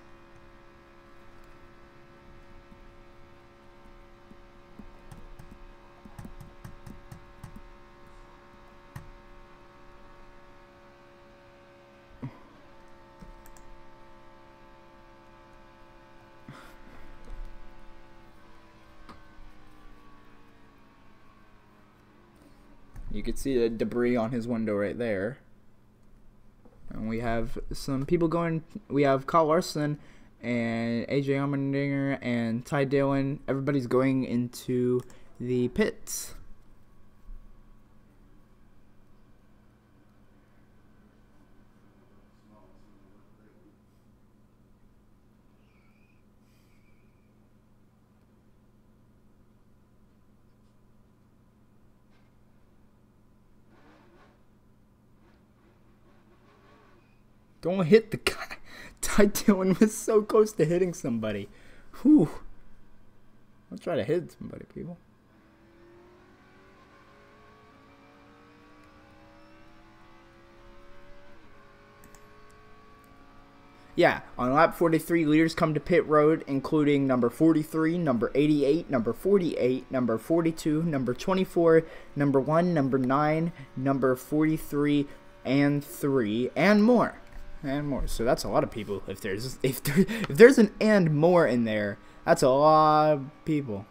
You can see the debris on his window right there. And we have some people going. We have Kyle Larson and AJ Allmendinger and Ty Dillon. Everybody's going into the pits. Don't hit the guy. Ty Dillon was so close to hitting somebody. Whew. I'll try to hit somebody, people. Yeah, on lap 43, leaders come to pit road, including number 43, number 88, number 48, number 42, number 24, number 1, number 9, number 43, and 3, and more. And more. So that's a lot of people. If there's an and more in there, that's a lot of people.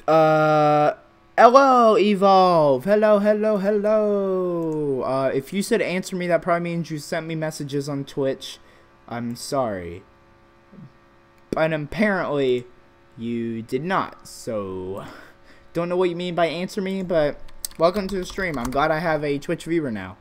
Hello, Evolve. Hello, hello, hello. If you said answer me, that probably means you sent me messages on Twitch. I'm sorry. But apparently, you did not. So, don't know what you mean by answer me, but welcome to the stream. I'm glad I have a Twitch viewer now.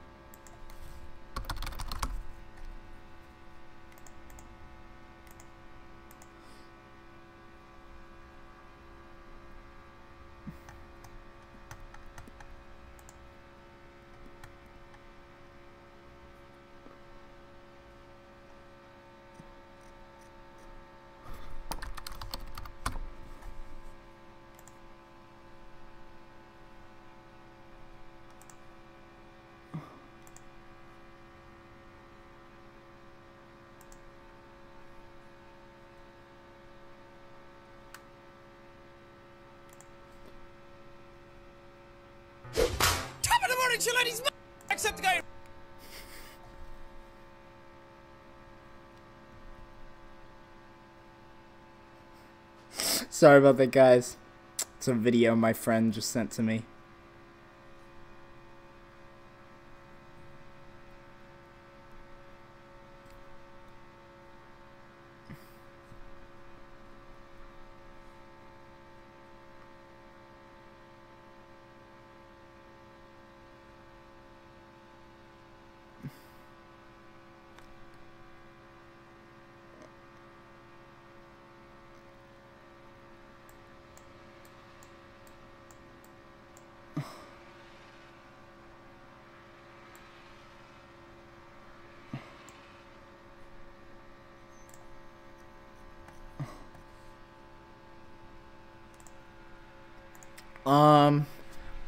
Accept the guy. Sorry about that, guys. It's a video my friend just sent to me.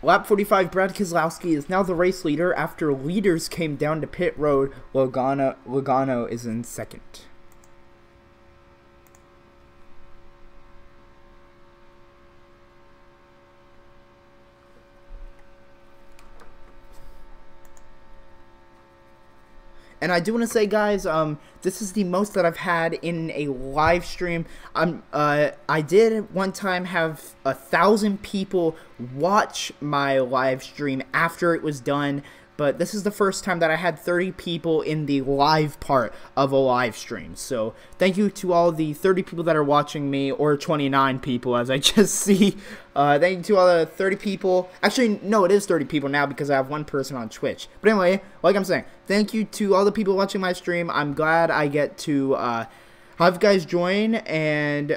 Lap 45, Brad Keselowski is now the race leader after leaders came down to pit road. Logano is in second. And I do want to say, guys, this is the most that I've had in a live stream. I did one time have 1,000 people watch my live stream after it was done, but this is the first time that I had 30 people in the live part of a live stream. So thank you to all the 30 people that are watching me, or 29 people as I just see. Thank you to all the 30 people. Actually, no, it is 30 people now because I have one person on Twitch. But anyway, like I'm saying, thank you to all the people watching my stream. I'm glad I get to have you guys join and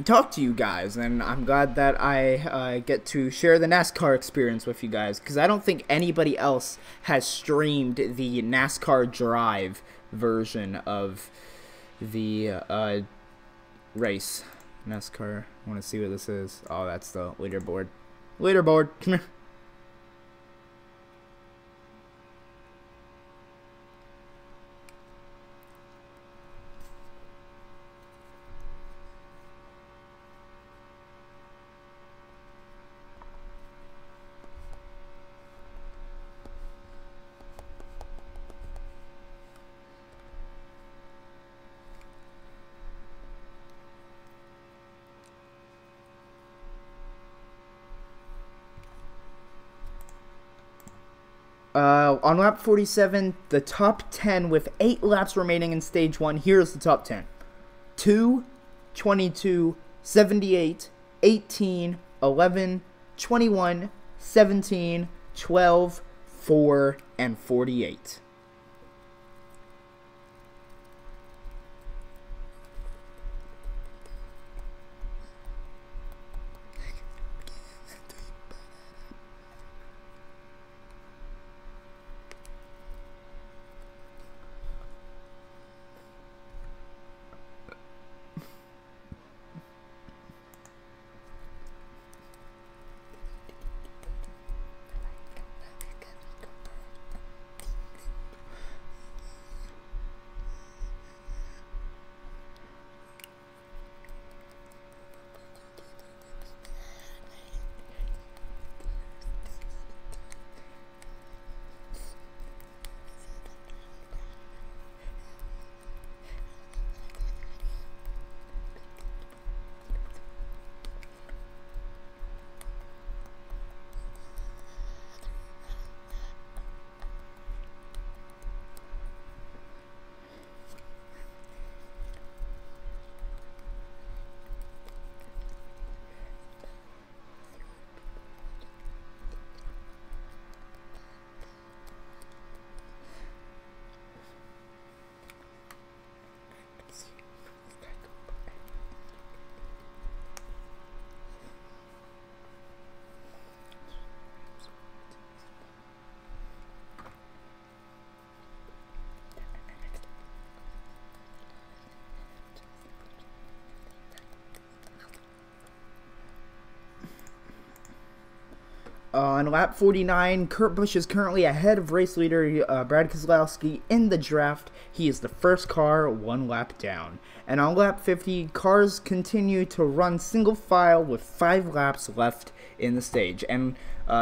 talk to you guys, and I'm glad that I get to share the NASCAR experience with you guys, because I don't think anybody else has streamed the NASCAR Drive version of the race. NASCAR, I want to see what this is. Oh, that's the leaderboard. Leaderboard, come here. On lap 47, the top 10 with 8 laps remaining in stage 1. Here's the top 10. 2, 22, 78, 18, 11, 21, 17, 12, 4, and 48. On lap 49, Kurt Busch is currently ahead of race leader Brad Keselowski in the draft. He is the first car 1 lap down. And on lap 50, cars continue to run single file with 5 laps left in the stage. And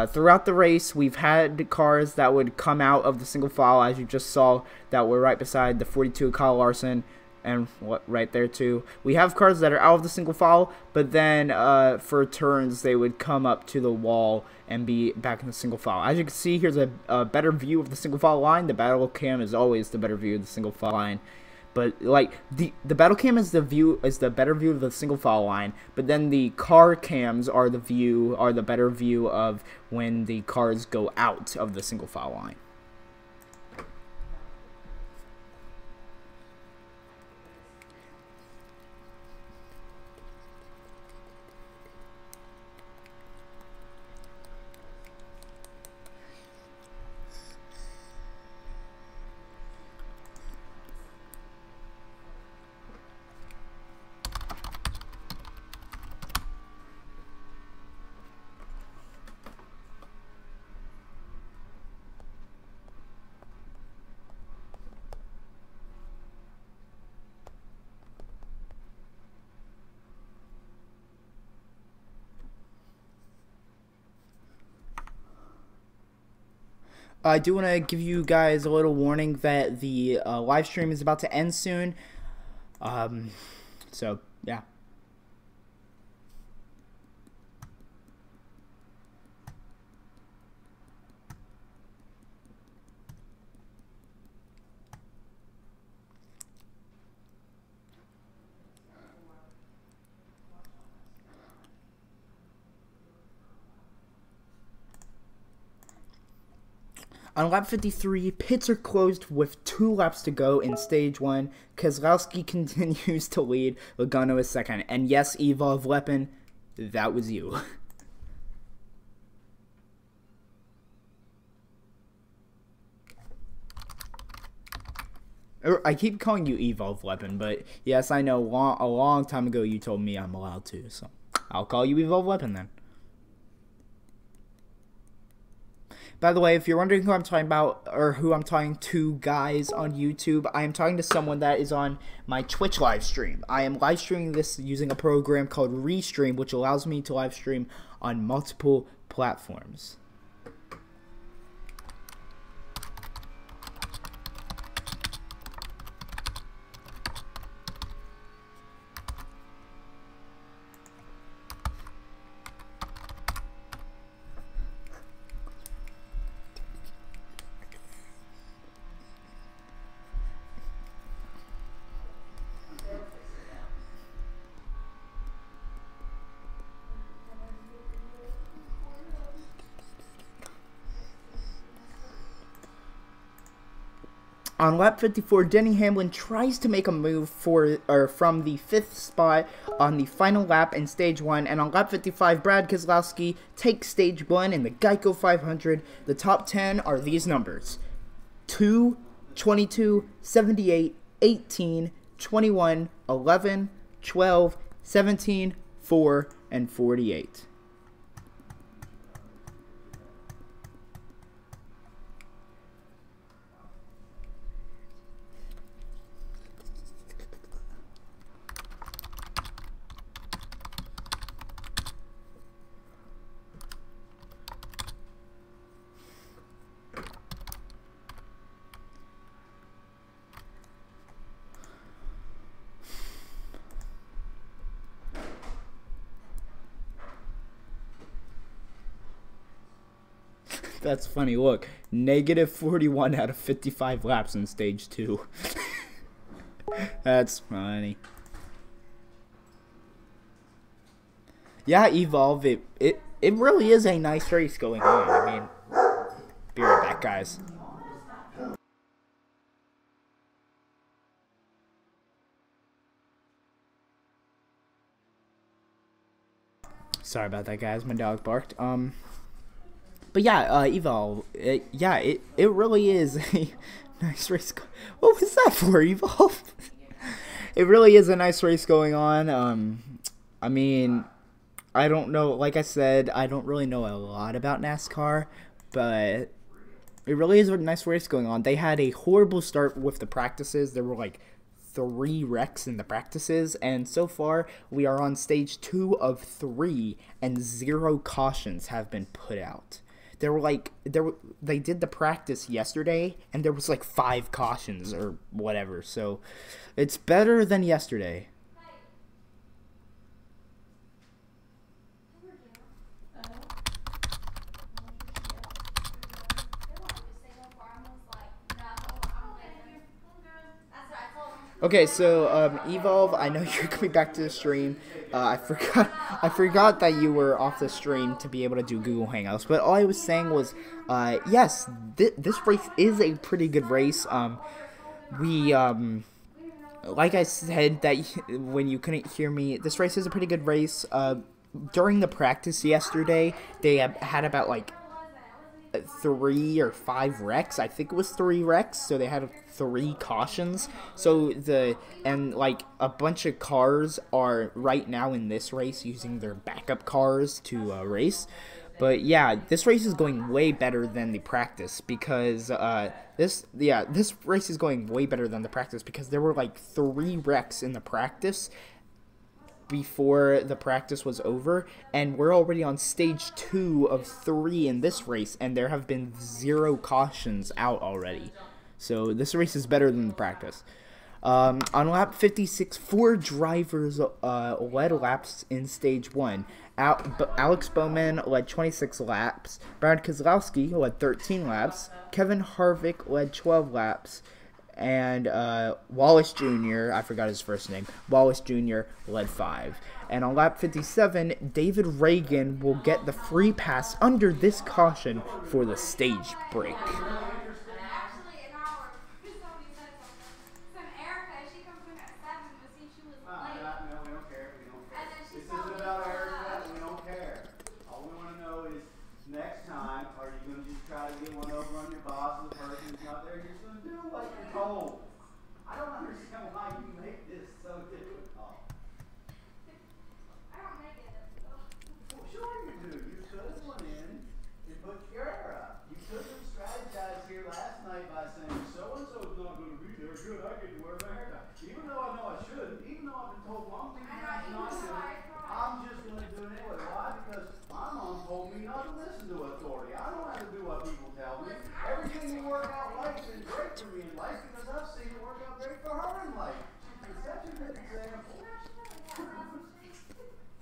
throughout the race, we've had cars that would come out of the single file, as you just saw, that were right beside the 42 Kyle Larson. And right there too. We have cars that are out of the single file, but then for turns they would come up to the wall and be back in the single file. As you can see, here's a better view of the single file line. The battle cam is always the better view of the single file line, but like the battle cam is the better view of the single file line. But then the car cams are the better view of when the cars go out of the single file line. I do want to give you guys a little warning that the live stream is about to end soon. So, yeah. On lap 53, pits are closed with 2 laps to go in stage 1. Keselowski continues to lead. Logano is second. And yes, Evolve Weapon, that was you. I keep calling you Evolve Weapon, but yes, I know a long time ago you told me I'm allowed to, so I'll call you Evolve Weapon then. By the way, if you're wondering who I'm talking about, or who I'm talking to, guys, on YouTube, I am talking to someone that is on my Twitch live stream. I am live streaming this using a program called Restream, which allows me to live stream on multiple platforms. On lap 54, Denny Hamlin tries to make a move from the 5th spot on the final lap in stage 1, and on lap 55, Brad Keselowski takes stage 1 in the Geico 500. The top 10 are these numbers: 2, 22, 78, 18, 21, 11, 12, 17, 4, and 48. That's funny. Look, negative 41 out of 55 laps in stage 2. That's funny. Yeah, Evolve, it really is a nice race going on. I mean, be right back, guys. Sorry about that, guys. My dog barked. But yeah, Evolve, it really is a nice race. What was that for, Evolve? It really is a nice race going on. I mean, I don't know. Like I said, I don't really know a lot about NASCAR, but it really is a nice race going on. They had a horrible start with the practices. There were like 3 wrecks in the practices, and so far we are on stage 2 of 3, and 0 cautions have been put out. They did the practice yesterday, and there was like 5 cautions or whatever. So it's better than yesterday. Okay, so Evolve, I know you're coming back to the stream. I forgot that you were off the stream to be able to do Google Hangouts. But all I was saying was, yes, this race is a pretty good race. Like I said, that when you couldn't hear me, this race is a pretty good race. During the practice yesterday, they had about like 3 or 5 wrecks. I think it was 3 wrecks, so they had 3 cautions. So like a bunch of cars are right now in this race using their backup cars to race. But yeah, this race is going way better than the practice because this race is going way better than the practice because there were like 3 wrecks in the practice before the practice was over, and we're already on stage 2 of 3 in this race, and there have been 0 cautions out already. So this race is better than the practice. On lap 56, 4 drivers led laps in stage 1. Alex Bowman led 26 laps. Brad Keselowski led 13 laps. Kevin Harvick led 12 laps. And Wallace Jr., I forgot his first name, Wallace Jr. led 5. And on lap 57, David Reagan will get the free pass under this caution for the stage break.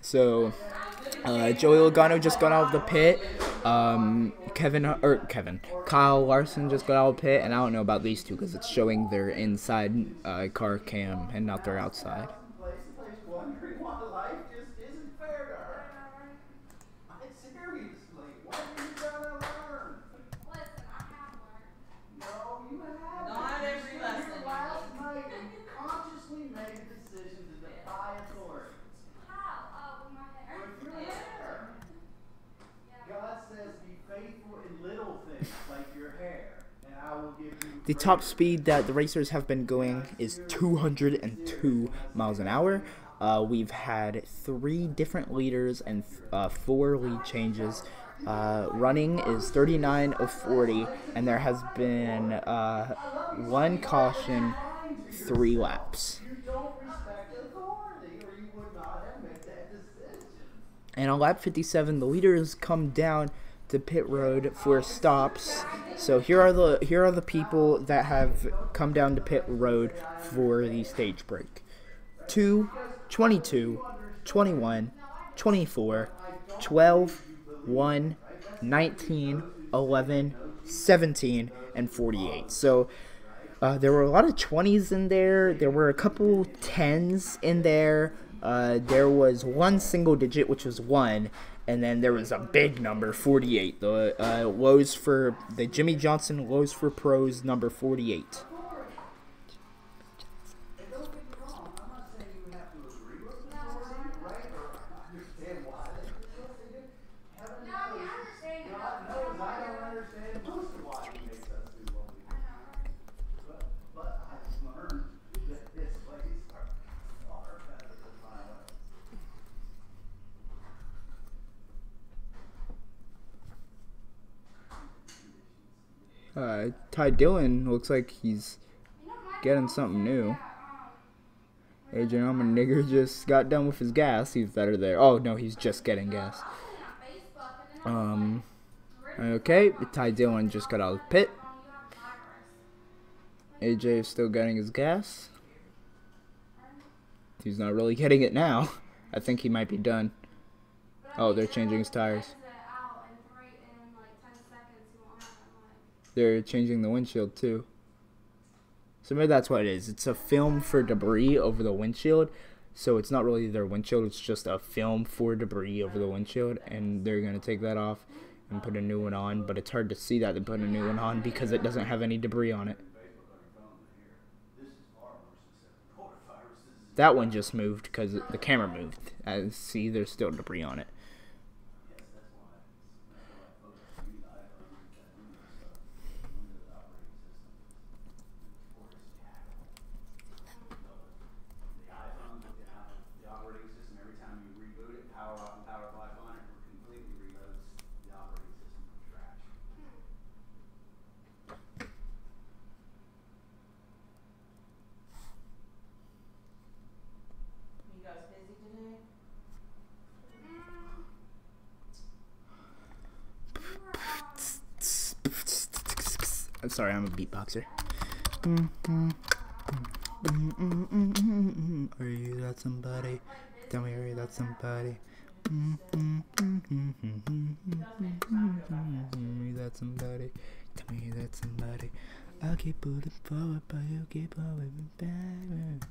So, Joey Logano just got out of the pit. Kyle Larson just got out of the pit, and I don't know about these two because it's showing their inside car cam and not their outside. The top speed that the racers have been going is 202 miles an hour. We've had 3 different leaders and 4 lead changes. Running is 39 of 40, and there has been 1 caution, 3 laps. And on lap 57, the leaders come down to pit road for stops. So here are the people that have come down to pit road for the stage break. 2, 22, 21, 24, 12, 1, 19, 11, 17, and 48. So there were a lot of 20s in there. There were a couple 10s in there. There was 1 single digit, which was 1. And then there was a big number, 48. The Lowe's for the Jimmy Johnson Lowe's for Pros number 48. Ty Dillon looks like he's getting something new. AJ Allmendinger just got done with his gas. He's better there. Oh, no, he's just getting gas. Okay, Ty Dillon just got out of the pit. AJ is still getting his gas. He's not really getting it now. I think he might be done. Oh, they're changing his tires. They're changing the windshield too. So maybe that's what it is. It's a film for debris over the windshield. So it's not really their windshield. It's just a film for debris over the windshield. And they're going to take that off and put a new one on. But it's hard to see that they put a new one on because it doesn't have any debris on it. That one just moved because the camera moved. As see, there's still debris on it. I'm sorry, I'm a beatboxer. Are you that somebody? Tell me, are you that somebody? Are you that somebody? Tell me that somebody. I'll keep pulling forward, but you keep pulling me back.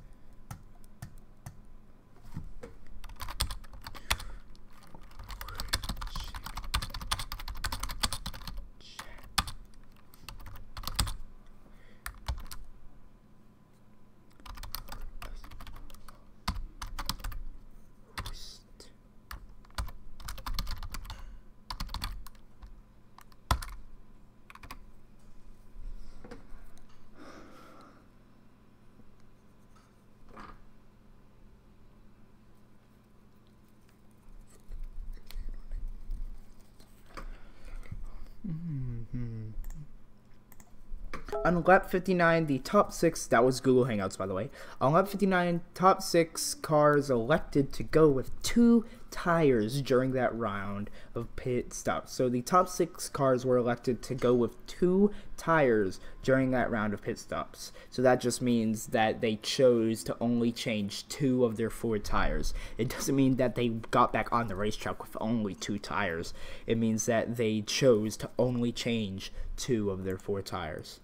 On lap 59, the top 6, that was Google Hangouts, by the way. On lap 59, top 6 cars elected to go with 2 tires during that round of pit stops. So the top 6 cars were elected to go with 2 tires during that round of pit stops. So that just means that they chose to only change 2 of their 4 tires. It doesn't mean that they got back on the racetrack with only 2 tires. It means that they chose to only change 2 of their 4 tires.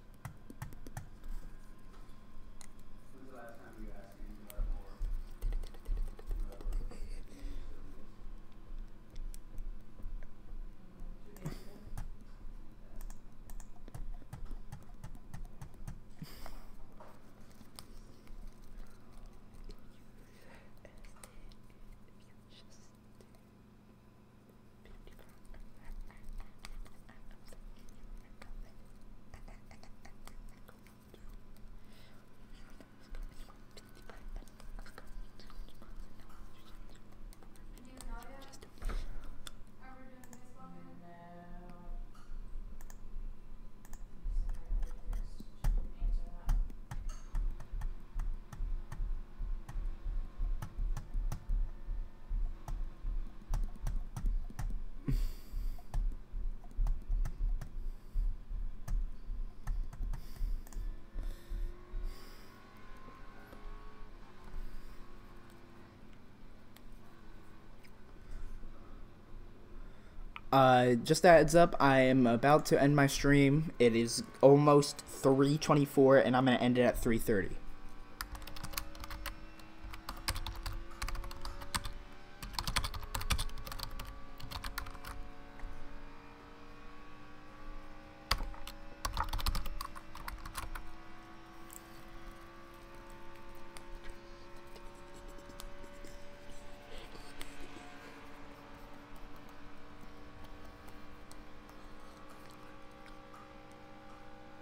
Just a heads up, I am about to end my stream. It is almost 3:24 and I'm going to end it at 3:30.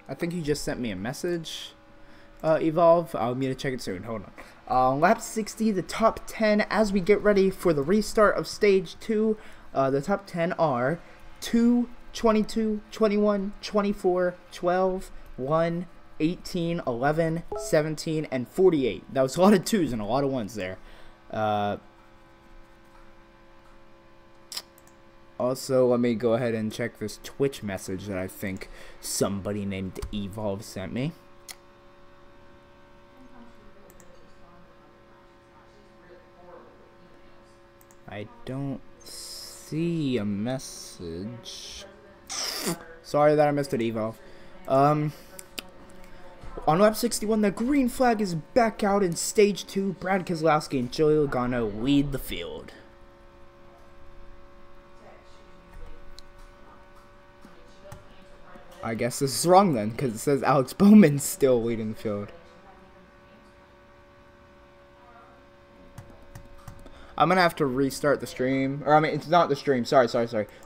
I think he just sent me a message. Evolve. I'll need to check it soon. Hold on. Lap 60, the top 10 as we get ready for the restart of stage 2. The top 10 are 2 22, 21, 24, 12, 1, 18, 11, 17, and 48. That was a lot of 2s and a lot of 1s there. Also, let me go ahead and check this Twitch message that I think somebody named Evolve sent me. I don't see a message. Sorry that I missed it, Evolve. On lap 61, the green flag is back out in stage 2. Brad Keselowski and Joey Logano lead the field. I guess this is wrong then, because it says Alex Bowman's still leading the field. I'm going to have to restart the stream. Or, I mean, it's not the stream. Sorry.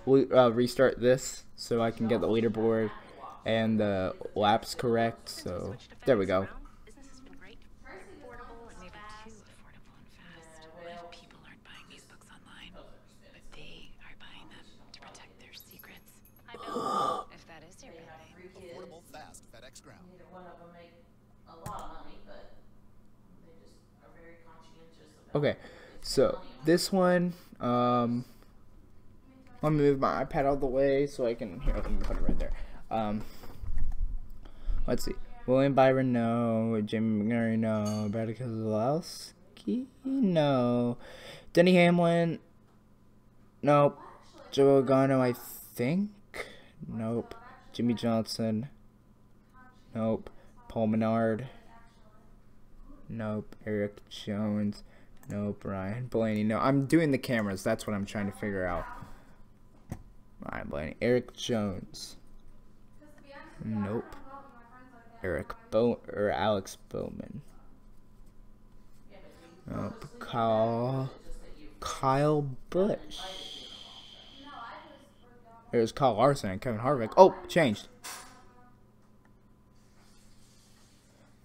We'll restart this so I can get the leaderboard and the laps correct. So, there we go. Okay, so this one, let me move my iPad out of the way so I can, here, let me put it right there. Let's see. William Byron, no. Jamie McMurray, no. Brad Keselowski, no. Denny Hamlin, nope. Joe Logano, I think, nope. Jimmy Johnson, nope. Paul Menard, nope. Eric Jones, nope. Ryan Blaney, no. I'm doing the cameras. That's what I'm trying to figure out. Ryan Blaney. Eric Jones, nope. Alex Bowman, nope. Kyle Busch. There's Kyle Larson and Kevin Harvick. Oh, changed.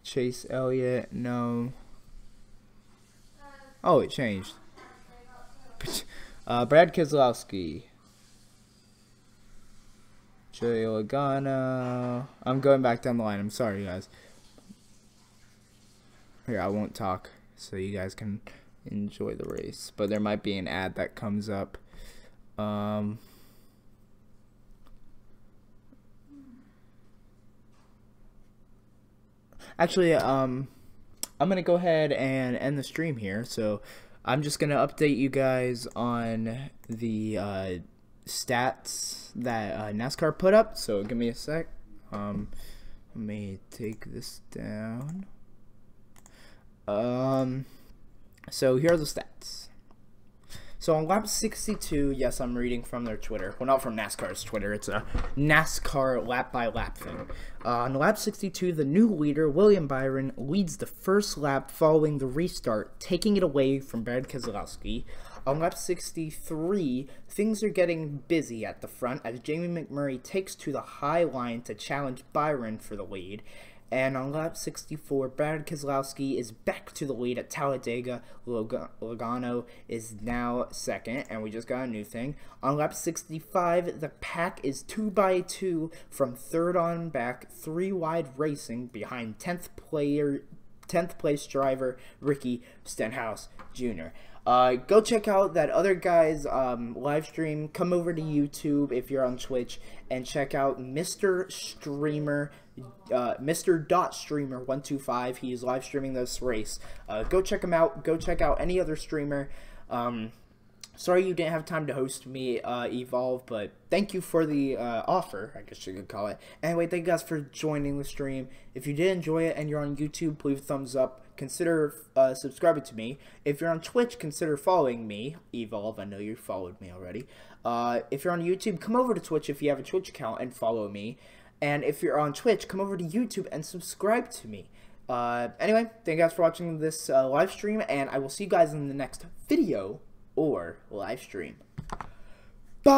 Chase Elliott, no. Oh, it changed. Brad Keselowski. Joey Logano. I'm going back down the line. I'm sorry, guys. Here, I won't talk so you guys can enjoy the race. But there might be an ad that comes up. Actually, I'm going to go ahead and end the stream here. So I'm just going to update you guys on the stats that NASCAR put up. So give me a sec. Let me take this down. So here are the stats. So on lap 62, yes, I'm reading from their Twitter. Well, not from NASCAR's Twitter. It's a NASCAR lap-by-lap thing. On lap 62, the new leader, William Byron, leads the first lap following the restart, taking it away from Brad Keselowski. On lap 63, things are getting busy at the front as Jamie McMurray takes to the high line to challenge Byron for the lead. And on lap 64, Brad Keselowski is back to the lead at Talladega. Logano is now second, and we just got a new thing. On lap 65, the pack is 2x2 from third on back, 3 wide racing behind 10th place driver Ricky Stenhouse Jr. Go check out that other guy's live stream. Come over to YouTube if you're on Twitch and check out Mr. Streamer. Mr.Streamer125. He is live streaming this race. Go check him out. Go check out any other streamer. Sorry you didn't have time to host me, Evolve, but thank you for the offer, I guess you could call it. Anyway, thank you guys for joining the stream. If you did enjoy it and you're on YouTube, leave a thumbs up. Consider subscribing to me. If you're on Twitch, consider following me, Evolve. I know you followed me already. If you're on YouTube, come over to Twitch if you have a Twitch account and follow me. And if you're on Twitch, come over to YouTube and subscribe to me. Anyway, thank you guys for watching this live stream, and I will see you guys in the next video or live stream. Bye!